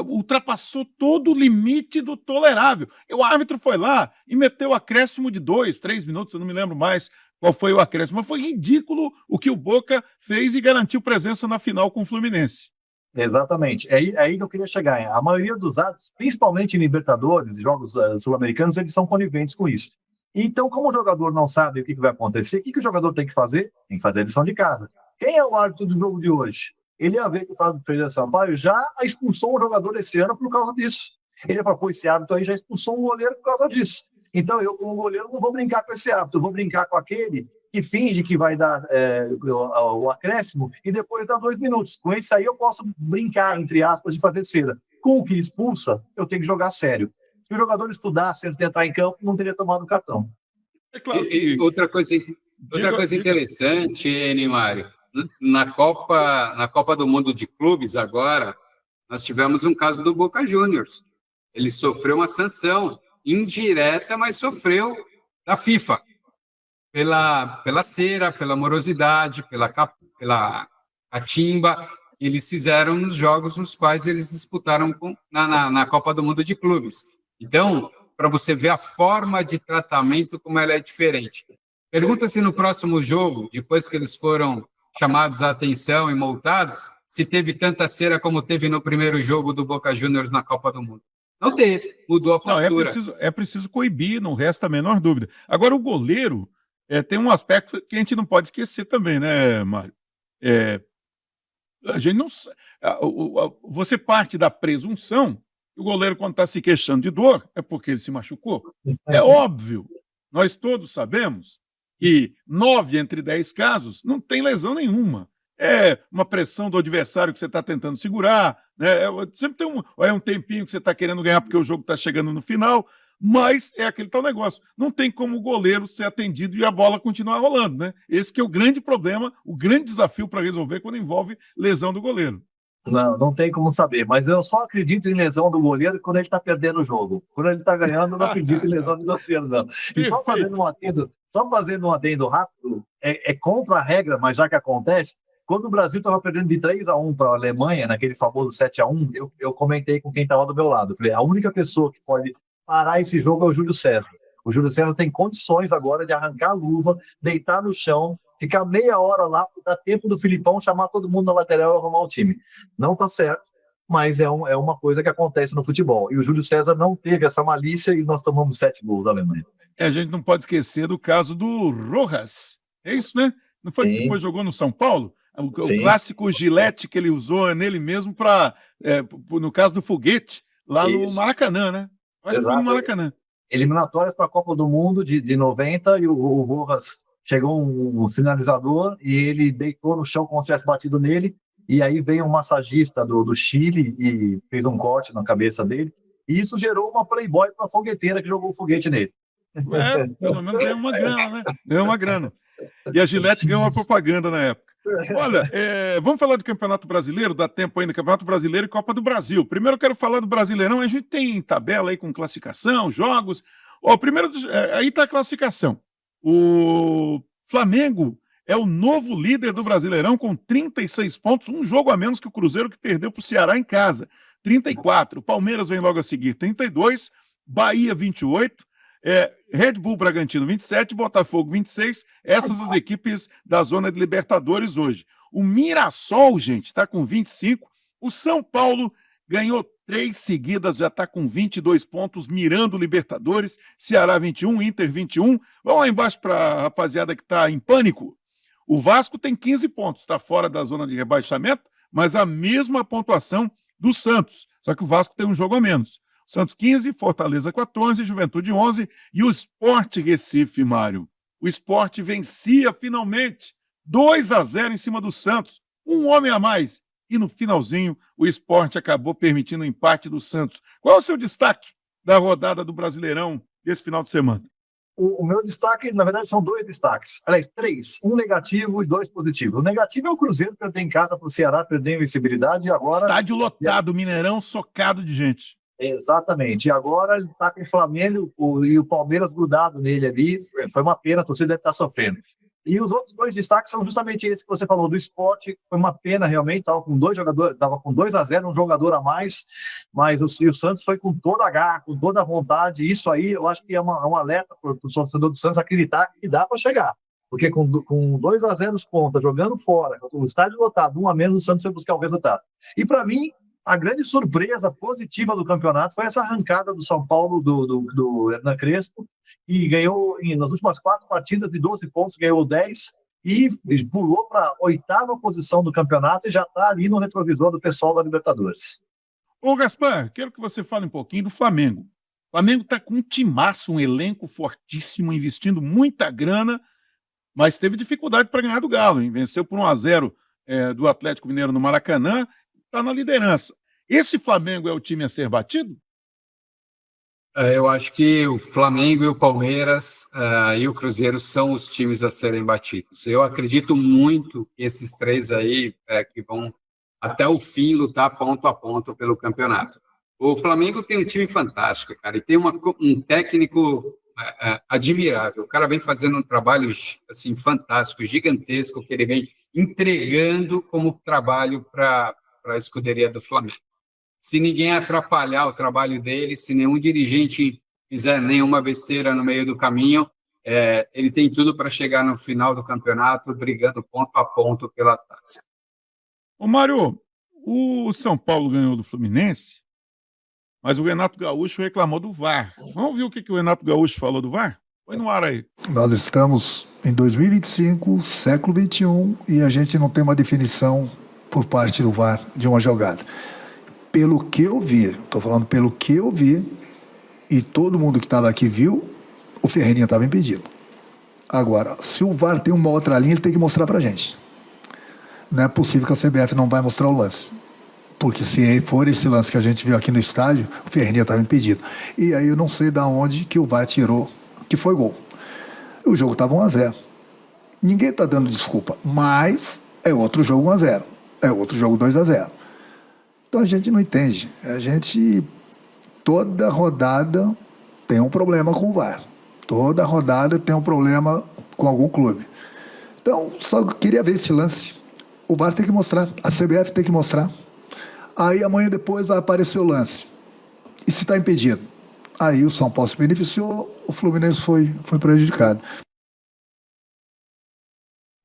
Ultrapassou todo o limite do tolerável. E o árbitro foi lá e meteu o acréscimo de 2, 3 minutos, eu não me lembro mais qual foi o acréscimo, mas foi ridículo o que o Boca fez e garantiu presença na final com o Fluminense. Exatamente. É aí que eu queria chegar. A maioria dos árbitros, principalmente em Libertadores e jogos sul-americanos, eles são coniventes com isso. Então, como o jogador não sabe o que vai acontecer, o que o jogador tem que fazer? Tem que fazer a lição de casa. Quem é o árbitro do jogo de hoje? Ele ia ver que o Fábio Pereira Sampaio já expulsou um jogador esse ano por causa disso. Ele falou, pô, esse árbitro aí já expulsou um goleiro por causa disso. Então, eu, como goleiro, não vou brincar com esse árbitro, eu vou brincar com aquele que finge que vai dar o acréscimo e depois dá 2 minutos. Com esse aí eu posso brincar, entre aspas, de fazer cera. Com o que expulsa, eu tenho que jogar sério. Se o jogador estudasse antes de entrar em campo, não teria tomado o cartão. É claro que... Outra coisa interessante, Mário, na Copa do Mundo de Clubes agora, nós tivemos um caso do Boca Juniors. Ele sofreu uma sanção indireta, mas sofreu da FIFA. Pela cera, pela morosidade, pela catimba, eles fizeram nos jogos nos quais eles disputaram na Copa do Mundo de Clubes. Então, para você ver a forma de tratamento, como ela é diferente. Pergunta se no próximo jogo, depois que eles foram chamados à atenção e multados, se teve tanta cera como teve no primeiro jogo do Boca Juniors na Copa do Mundo. Não teve, mudou a postura. Não, é preciso coibir, não resta a menor dúvida. Agora, o goleiro tem um aspecto que a gente não pode esquecer também, né, Mário? A gente não. Você parte da presunção que o goleiro, quando está se queixando de dor, é porque ele se machucou. É óbvio, nós todos sabemos que 9 entre 10 casos não tem lesão nenhuma. É uma pressão do adversário que você está tentando segurar, né? Sempre tem um tempinho que você está querendo ganhar porque o jogo está chegando no final, mas é aquele tal negócio. Não tem como o goleiro ser atendido e a bola continuar rolando, né? Esse que é o grande problema, o grande desafio para resolver quando envolve lesão do goleiro. Não tem como saber, mas eu só acredito em lesão do goleiro quando ele está perdendo o jogo. Quando ele está ganhando, eu não acredito em lesão do goleiro, não. E só fazendo um adendo rápido, é contra a regra, mas já que acontece, quando o Brasil estava perdendo de 3-1 para a Alemanha, naquele famoso 7-1, eu comentei com quem estava do meu lado. Eu falei, a única pessoa que pode parar esse jogo é o Júlio César. O Júlio César tem condições agora de arrancar a luva, deitar no chão, ficar meia hora lá, dar tempo do Filipão chamar todo mundo na lateral e arrumar o time. Não tá certo, mas é uma coisa que acontece no futebol. E o Júlio César não teve essa malícia e nós tomamos 7 gols da Alemanha. A gente não pode esquecer do caso do Rojas. É isso, né? Não foi que depois jogou no São Paulo? O clássico gilete que ele usou nele mesmo no caso do foguete, lá no Maracanã, né? Acho que foi no Maracanã. Eliminatórias para a Copa do Mundo de 90 e o Rojas chegou um finalizador e ele deitou no chão como se tivesse batido nele, e aí veio um massagista do Chile e fez um corte na cabeça dele, e isso gerou uma playboy para a fogueteira que jogou o foguete nele. Pelo menos ganhou uma grana, né? Ganhou uma grana. E a Gillette ganhou uma propaganda na época. Olha, vamos falar do Campeonato Brasileiro, dá tempo ainda, Campeonato Brasileiro e Copa do Brasil. Primeiro eu quero falar do Brasileirão, a gente tem tabela aí com classificação, jogos. Primeiro, aí está a classificação. O Flamengo é o novo líder do Brasileirão com 36 pontos, um jogo a menos que o Cruzeiro, que perdeu para o Ceará em casa, 34. O Palmeiras vem logo a seguir, 32. Bahia, 28. Red Bull Bragantino 27, Botafogo 26, essas as equipes da zona de Libertadores hoje. O Mirassol, gente, está com 25, o São Paulo ganhou 3 seguidas, já está com 22 pontos, mirando Libertadores, Ceará 21, Inter 21, vamos lá embaixo para a rapaziada que está em pânico. O Vasco tem 15 pontos, está fora da zona de rebaixamento, mas a mesma pontuação do Santos, só que o Vasco tem um jogo a menos. Santos 15, Fortaleza 14, Juventude 11 e o Sport Recife, Mário. O Sport vencia finalmente 2-0 em cima do Santos, um homem a mais. E no finalzinho, o Sport acabou permitindo o empate do Santos. Qual é o seu destaque da rodada do Brasileirão desse final de semana? O meu destaque, na verdade, são 2 destaques. Aliás, 3. Um negativo e 2 positivos. O negativo é o Cruzeiro perder em casa para o Ceará, perder a invencibilidade e agora... Estádio lotado, Mineirão socado de gente. Exatamente. E agora ele está com o Flamengo e o Palmeiras grudado nele ali. Foi uma pena, a torcida deve estar sofrendo. E os outros 2 destaques são justamente esse que você falou do Sport. Foi uma pena realmente, estava com 2 jogadores, estava com 2-0, um jogador a mais, mas o Santos foi com toda a garra, com toda a vontade. Isso aí eu acho que é um alerta para o torcedor do Santos acreditar que dá para chegar. Porque com 2-0 nos pontas, jogando fora, o estádio lotado, 1 a menos, o Santos foi buscar o resultado. E para mim, a grande surpresa positiva do campeonato foi essa arrancada do São Paulo, do Hernan Crespo, que ganhou, nas últimas 4 partidas, de 12 pontos, ganhou 10 e pulou para a 8ª posição do campeonato e já está ali no retrovisor do pessoal da Libertadores. Ô Gaspar, quero que você fale um pouquinho do Flamengo. O Flamengo está com um timaço, um elenco fortíssimo, investindo muita grana, mas teve dificuldade para ganhar do Galo, hein? Venceu por 1-0 do Atlético Mineiro no Maracanã, está na liderança. Esse Flamengo é o time a ser batido? Eu acho que o Flamengo e o Palmeiras e o Cruzeiro são os times a serem batidos. Eu acredito muito que esses 3 aí que vão até o fim lutar ponto a ponto pelo campeonato. O Flamengo tem um time fantástico, cara, e tem um técnico admirável. O cara vem fazendo um trabalho assim, fantástico, gigantesco, que ele vem entregando como trabalho para a escuderia do Flamengo. Se ninguém atrapalhar o trabalho dele, se nenhum dirigente fizer nenhuma besteira no meio do caminho, ele tem tudo para chegar no final do campeonato brigando ponto a ponto pela taça. Ô Mário, o São Paulo ganhou do Fluminense, mas o Renato Gaúcho reclamou do VAR. Vamos ver o que o Renato Gaúcho falou do VAR? Põe no ar aí. Nós estamos em 2025, século XXI, e a gente não tem uma definição por parte do VAR de uma jogada. Pelo que eu vi, estou falando pelo que eu vi, e todo mundo que estava aqui viu, o Ferreirinha estava impedido. Agora, se o VAR tem uma outra linha, ele tem que mostrar pra gente. Não é possível que a CBF não vai mostrar o lance. Porque se for esse lance que a gente viu aqui no estádio, o Ferreirinha estava impedido. E aí eu não sei de onde que o VAR tirou, que foi gol. O jogo estava 1-0. Ninguém está dando desculpa, mas é outro jogo 1-0. É outro jogo 2-0. Então a gente não entende. Toda rodada tem um problema com o VAR. Toda rodada tem um problema com algum clube. Então, só queria ver esse lance. O VAR tem que mostrar, a CBF tem que mostrar. Aí amanhã depois vai aparecer o lance. E se está impedido? Aí o São Paulo se beneficiou, o Fluminense foi prejudicado.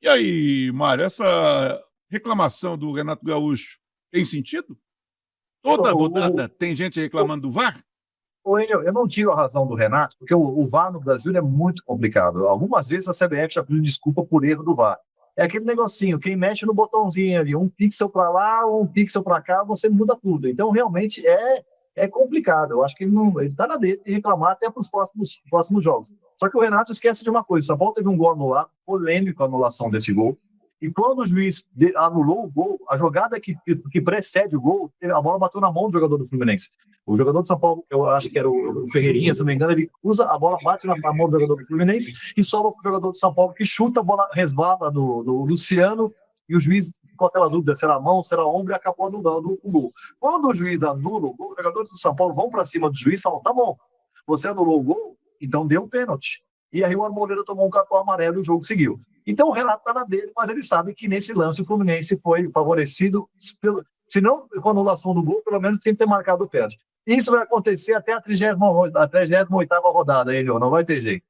E aí, Mário, essa reclamação do Renato Gaúcho tem sentido? Toda rodada tem gente reclamando do VAR? Eu não tiro a razão do Renato, porque o VAR no Brasil é muito complicado. Algumas vezes a CBF já pediu desculpa por erro do VAR. É aquele negocinho, quem mexe no botãozinho ali, um pixel para lá, um pixel para cá, você muda tudo. Então, realmente, é complicado. Eu acho que ele está na dele de reclamar até para os próximos jogos. Só que o Renato esquece de uma coisa. O São Paulo teve um gol anulado, polêmico a anulação desse gol. E quando o juiz anulou o gol, a jogada que precede o gol, a bola bateu na mão do jogador do Fluminense. O jogador do São Paulo, eu acho que era o Ferreirinha, se não me engano, ele usa a bola, bate na mão do jogador do Fluminense e sobra para o jogador do São Paulo, que chuta, a bola resvala do Luciano e o juiz ficou aquela dúvida, será mão, será ombro, e acabou anulando o gol. Quando o juiz anula o gol, os jogadores do São Paulo vão para cima do juiz e falam, tá bom, você anulou o gol, então deu um pênalti. E aí o Arboleda tomou um cartão amarelo e o jogo seguiu. Então o Renato está na dele, mas ele sabe que nesse lance o Fluminense foi favorecido, se não com a anulação do gol, pelo menos tem que ter marcado o pênalti. Isso vai acontecer até a 38ª rodada, Elior, não vai ter jeito.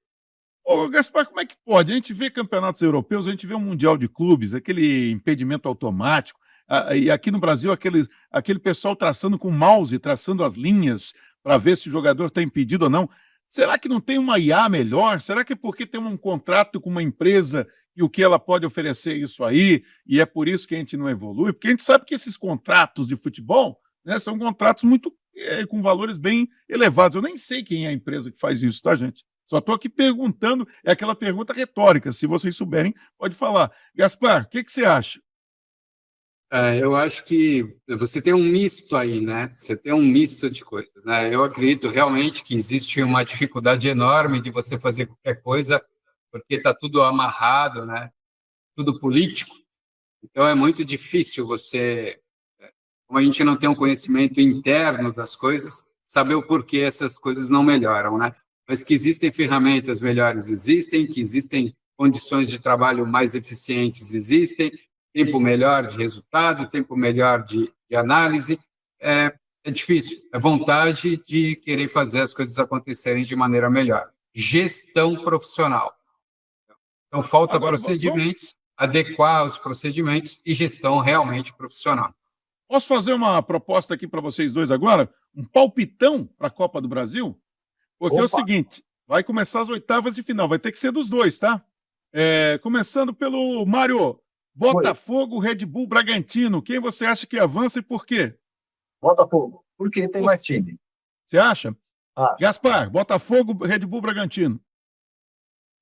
Ô, Gaspar, como é que pode? A gente vê campeonatos europeus, a gente vê um Mundial de Clubes, aquele impedimento automático, e aqui no Brasil aquele pessoal traçando com mouse, traçando as linhas para ver se o jogador está impedido ou não. Será que não tem uma IA melhor? Será que é porque tem um contrato com uma empresa e o que ela pode oferecer isso aí, e é por isso que a gente não evolui? Porque a gente sabe que esses contratos de futebol, né, são contratos com valores bem elevados. Eu nem sei quem é a empresa que faz isso, tá, gente? Só estou aqui perguntando, é aquela pergunta retórica. Se vocês souberem, pode falar. Gaspar, o que você acha? Eu acho que você tem um misto aí, né? Você tem um misto de coisas, né? Eu acredito realmente que existe uma dificuldade enorme de você fazer qualquer coisa, porque está tudo amarrado, né? Tudo político. Então é muito difícil você, como a gente não tem um conhecimento interno das coisas, saber o porquê essas coisas não melhoram, né? Mas que existem ferramentas melhores, existem, que existem condições de trabalho mais eficientes, existem, tempo melhor de resultado, tempo melhor de análise. É difícil, é vontade de querer fazer as coisas acontecerem de maneira melhor. Gestão profissional. Então, falta Agora, procedimentos, adequar os procedimentos e gestão realmente profissional. Posso fazer uma proposta aqui para vocês dois agora? Um palpitão para a Copa do Brasil? Porque é o seguinte, vai começar as oitavas de final, vai ter que ser dos dois, tá? Começando pelo Mário, Botafogo, Red Bull, Bragantino. Quem você acha que avança e por quê? Botafogo, porque tem mais time. Você acha? Acho. Gaspar, Botafogo, Red Bull, Bragantino.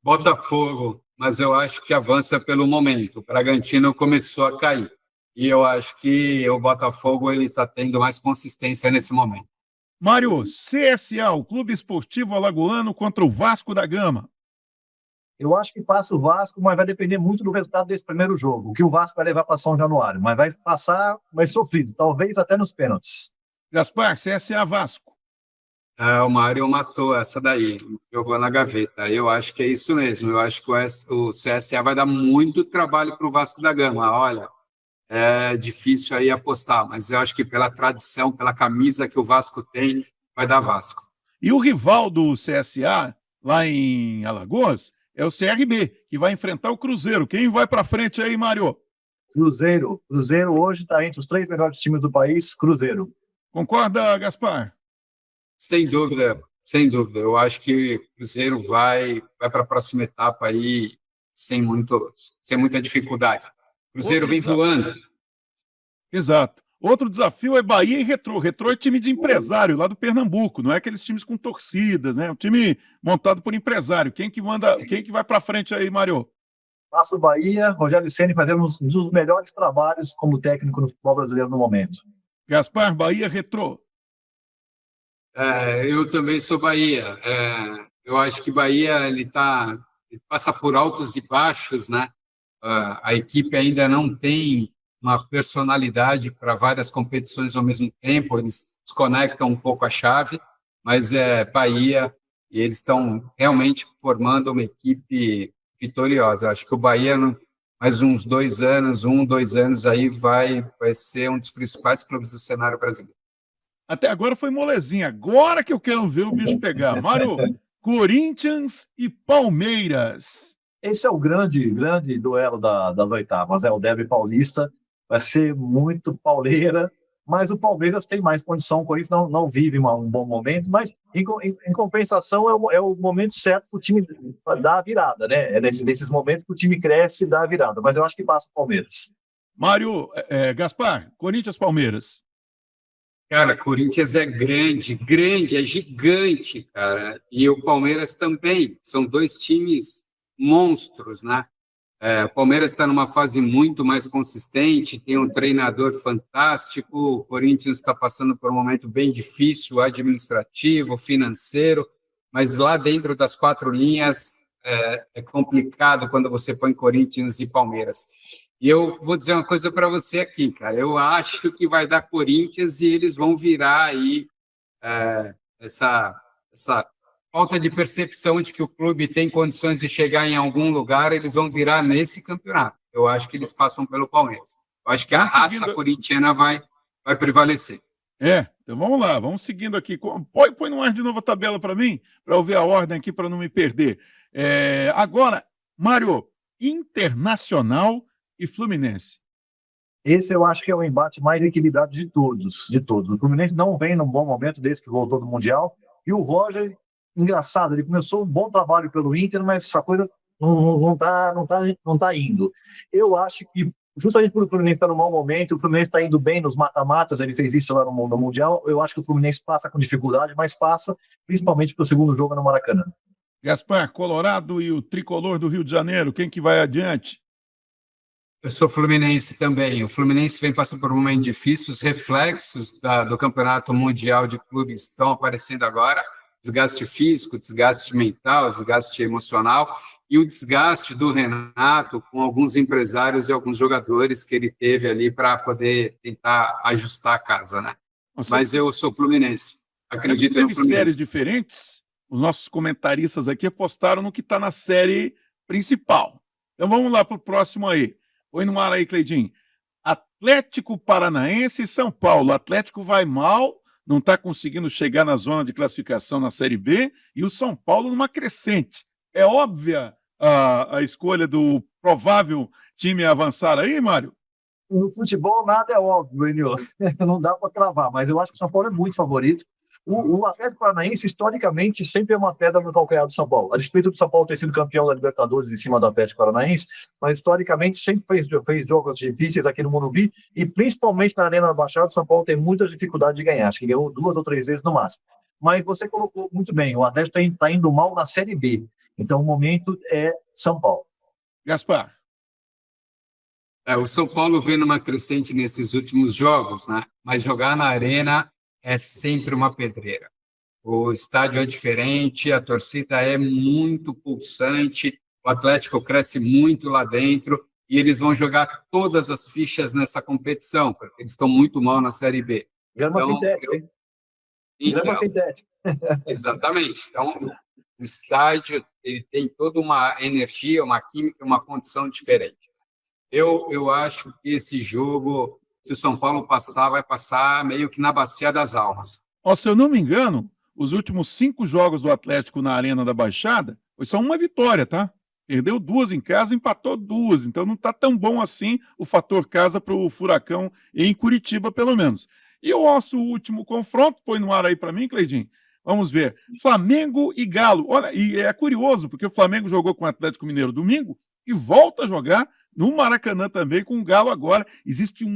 Botafogo, mas eu acho que avança pelo momento. O Bragantino começou a cair. E eu acho que o Botafogo está tendo mais consistência nesse momento. Mário, CSA, o Clube Esportivo Alagoano contra o Vasco da Gama. Eu acho que passa o Vasco, mas vai depender muito do resultado desse primeiro jogo. O que o Vasco vai levar para São Januário. Mas vai passar, vai sofrido, talvez até nos pênaltis. Gaspar, CSA, Vasco. O Mário matou essa daí, jogou na gaveta. Eu acho que é isso mesmo. Eu acho que o CSA vai dar muito trabalho para o Vasco da Gama. Olha, é difícil aí apostar, mas eu acho que pela tradição, pela camisa que o Vasco tem, vai dar Vasco. E o rival do CSA, lá em Alagoas, é o CRB, que vai enfrentar o Cruzeiro. Quem vai para frente aí, Mário? Cruzeiro hoje está entre os 3 melhores times do país, Cruzeiro. Concorda, Gaspar? Sem dúvida, sem dúvida. Eu acho que o Cruzeiro vai para a próxima etapa aí sem muita dificuldade. O Cruzeiro vem voando. Exato. Outro desafio é Bahia e Retrô. Retrô é time de empresário lá do Pernambuco, não é aqueles times com torcidas, né? É um time montado por empresário. Quem que vai para frente aí, Mário? Passa o Bahia, Rogério Ceni fazendo um dos melhores trabalhos como técnico no futebol brasileiro no momento. Gaspar, Bahia, Retrô. Eu também sou Bahia. Eu acho que Bahia ele passa por altos e baixos, né? A equipe ainda não tem uma personalidade para várias competições ao mesmo tempo, eles desconectam um pouco a chave, mas é Bahia e eles estão realmente formando uma equipe vitoriosa. Acho que o Bahia, mais uns 2 anos, 2 anos aí, vai ser um dos principais clubes do cenário brasileiro. Até agora foi molezinha. Agora que eu quero ver o bicho pegar. Mário, Corinthians e Palmeiras. Esse é o grande duelo das oitavas, o derby paulista. Vai ser muito pauleira, mas o Palmeiras tem mais condição. O Corinthians não vive um bom momento, mas em compensação é o momento certo para o time dar a virada, né? É nesses momentos que o time cresce e dá a virada, mas eu acho que passa o Palmeiras. Mário, Gaspar, Corinthians, Palmeiras. Cara, Corinthians é grande, é gigante, cara. E o Palmeiras também. São 2 times monstros, né? O Palmeiras está numa fase muito mais consistente, tem um treinador fantástico, o Corinthians está passando por um momento bem difícil, administrativo, financeiro, mas lá dentro das 4 linhas é complicado quando você põe Corinthians e Palmeiras. E eu vou dizer uma coisa para você aqui, cara, eu acho que vai dar Corinthians e eles vão virar aí essa falta de percepção de que o clube tem condições de chegar em algum lugar, eles vão virar nesse campeonato. Eu acho que eles passam pelo Palmeiras. Eu acho que a raça corintiana vai prevalecer. Então vamos lá, vamos seguindo aqui. Põe no ar de novo a tabela para mim, para eu ver a ordem aqui, para não me perder. Agora, Mário, Internacional e Fluminense. Esse eu acho que é o embate mais equilibrado de todos. O Fluminense não vem num bom momento desde que voltou do Mundial, e o Roger, engraçado, ele começou um bom trabalho pelo Inter, mas essa coisa não tá indo. Eu acho que, justamente por o Fluminense estar num mau momento, o Fluminense está indo bem nos mata-matas, ele fez isso lá no Mundial, eu acho que o Fluminense passa com dificuldade, mas passa, principalmente para o segundo jogo no Maracanã. Gaspar, Colorado e o Tricolor do Rio de Janeiro, quem que vai adiante? Eu sou fluminense também. O Fluminense vem passando por um momento difícil, os reflexos do Campeonato Mundial de Clubes estão aparecendo agora, desgaste físico, desgaste mental, desgaste emocional e o desgaste do Renato com alguns empresários e alguns jogadores que ele teve ali para poder tentar ajustar a casa, né? Mas eu sou fluminense, acredito no Fluminense. Teve séries diferentes? Os nossos comentaristas aqui apostaram no que está na série principal. Então vamos lá para o próximo aí. Põe no ar aí, Cleidinho. Atlético Paranaense e São Paulo. O Atlético vai mal, não está conseguindo chegar na zona de classificação na Série B, e o São Paulo numa crescente. É óbvia a escolha do provável time a avançar aí, Mário? No futebol nada é óbvio, Enio. Não dá para cravar, mas eu acho que o São Paulo é muito favorito. O Atlético Paranaense, historicamente, sempre é uma pedra no calcanhar do São Paulo. A despeito do São Paulo ter sido campeão da Libertadores em cima do Atlético Paranaense, mas historicamente sempre fez jogos difíceis aqui no Morumbi, e principalmente na Arena da Baixada, o São Paulo tem muita dificuldade de ganhar. Acho que ganhou 2 ou 3 vezes no máximo. Mas você colocou muito bem, o Atlético está indo mal na Série B. Então o momento é São Paulo. Gaspar. O São Paulo vem numa crescente nesses últimos jogos, né? Mas jogar na Arena é sempre uma pedreira. O estádio é diferente, a torcida é muito pulsante, o Atlético cresce muito lá dentro e eles vão jogar todas as fichas nessa competição, porque eles estão muito mal na Série B. Grama sintética, hein? Grama sintética. Exatamente. Então, o estádio ele tem toda uma energia, uma química, uma condição diferente. Eu acho que esse jogo, se o São Paulo passar, vai passar meio que na Bacia das Almas. Se eu não me engano, os últimos 5 jogos do Atlético na Arena da Baixada foi só uma vitória, tá? Perdeu 2 em casa, empatou 2. Então não tá tão bom assim o fator casa para o Furacão em Curitiba, pelo menos. E o nosso último confronto, põe no ar aí para mim, Cleidinho. Vamos ver. Flamengo e Galo. Olha, e é curioso, porque o Flamengo jogou com o Atlético Mineiro domingo e volta a jogar no Maracanã também com o Galo agora. Existe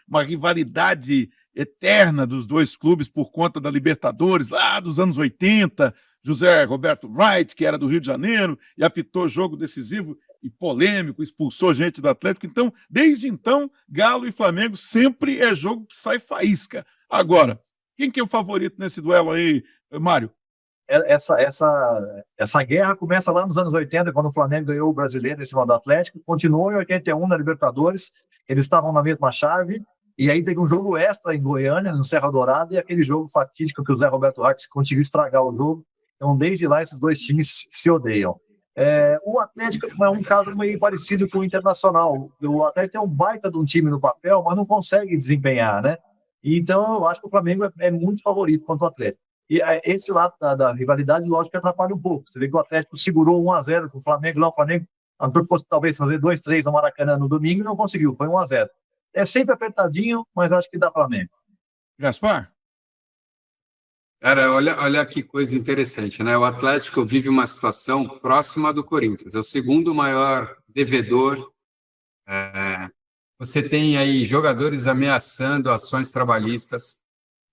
uma rivalidade eterna dos 2 clubes por conta da Libertadores, lá dos anos 80. José Roberto Wright, que era do Rio de Janeiro, e apitou jogo decisivo e polêmico, expulsou gente do Atlético. Então, desde então, Galo e Flamengo sempre é jogo que sai faísca. Agora, quem que é o favorito nesse duelo aí, Mário? essa guerra começa lá nos anos 80, quando o Flamengo ganhou o Brasileiro em cima do Atlético, continuou em 81 na Libertadores, eles estavam na mesma chave, e aí teve um jogo extra em Goiânia, no Serra Dourada, e aquele jogo fatídico que o Zé Roberto Hartz conseguiu estragar o jogo. Então, desde lá, esses dois times se odeiam. O Atlético é um caso meio parecido com o Internacional. O Atlético tem um baita de um time no papel, mas não consegue desempenhar, né? Então, eu acho que o Flamengo é muito favorito contra o Atlético. E esse lado da rivalidade, lógico, que atrapalha um pouco. Você vê que o Atlético segurou 1-0 com o Flamengo, lá o Flamengo achou que fosse talvez fazer 2-3 no Maracanã no domingo e não conseguiu, foi 1-0. É sempre apertadinho, mas acho que dá Flamengo. Gaspar? Cara, olha que coisa interessante, né? O Atlético vive uma situação próxima do Corinthians, é o segundo maior devedor. Você tem aí jogadores ameaçando ações trabalhistas,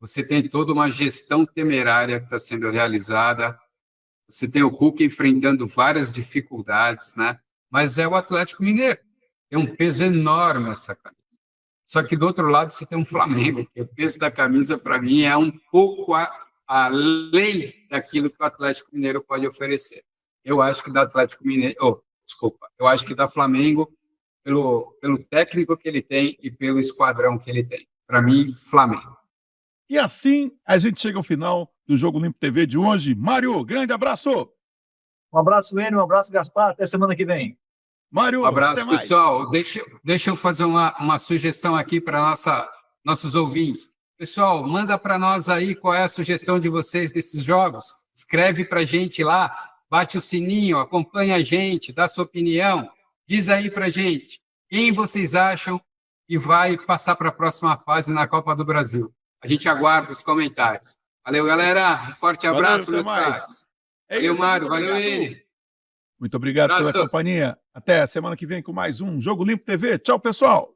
você tem toda uma gestão temerária que está sendo realizada, você tem o Cuca enfrentando várias dificuldades, né? Mas é o Atlético Mineiro, tem um peso enorme essa camisa. Só que do outro lado você tem um Flamengo, que o peso da camisa, para mim, é um pouco além daquilo que o Atlético Mineiro pode oferecer. Eu acho que da Atlético Mineiro, eu acho que da Flamengo, pelo técnico que ele tem e pelo esquadrão que ele tem. Para mim, Flamengo. E assim a gente chega ao final do Jogo Limpo TV de hoje. Mário, grande abraço! Um abraço, Enio, um abraço, Gaspar, até semana que vem. Mário, Um abraço, até mais. pessoal. Deixa eu fazer uma sugestão aqui para nossos ouvintes. Pessoal, manda para nós aí qual é a sugestão de vocês desses jogos. Escreve para a gente lá, bate o sininho, acompanha a gente, dá sua opinião. Diz aí para a gente quem vocês acham que vai passar para a próxima fase na Copa do Brasil. A gente aguarda os comentários. Valeu, galera. Um forte abraço, meus caras. Valeu, Mário. Valeu, ele. Muito obrigado pela companhia. Até a semana que vem com mais um Jogo Limpo TV. Tchau, pessoal.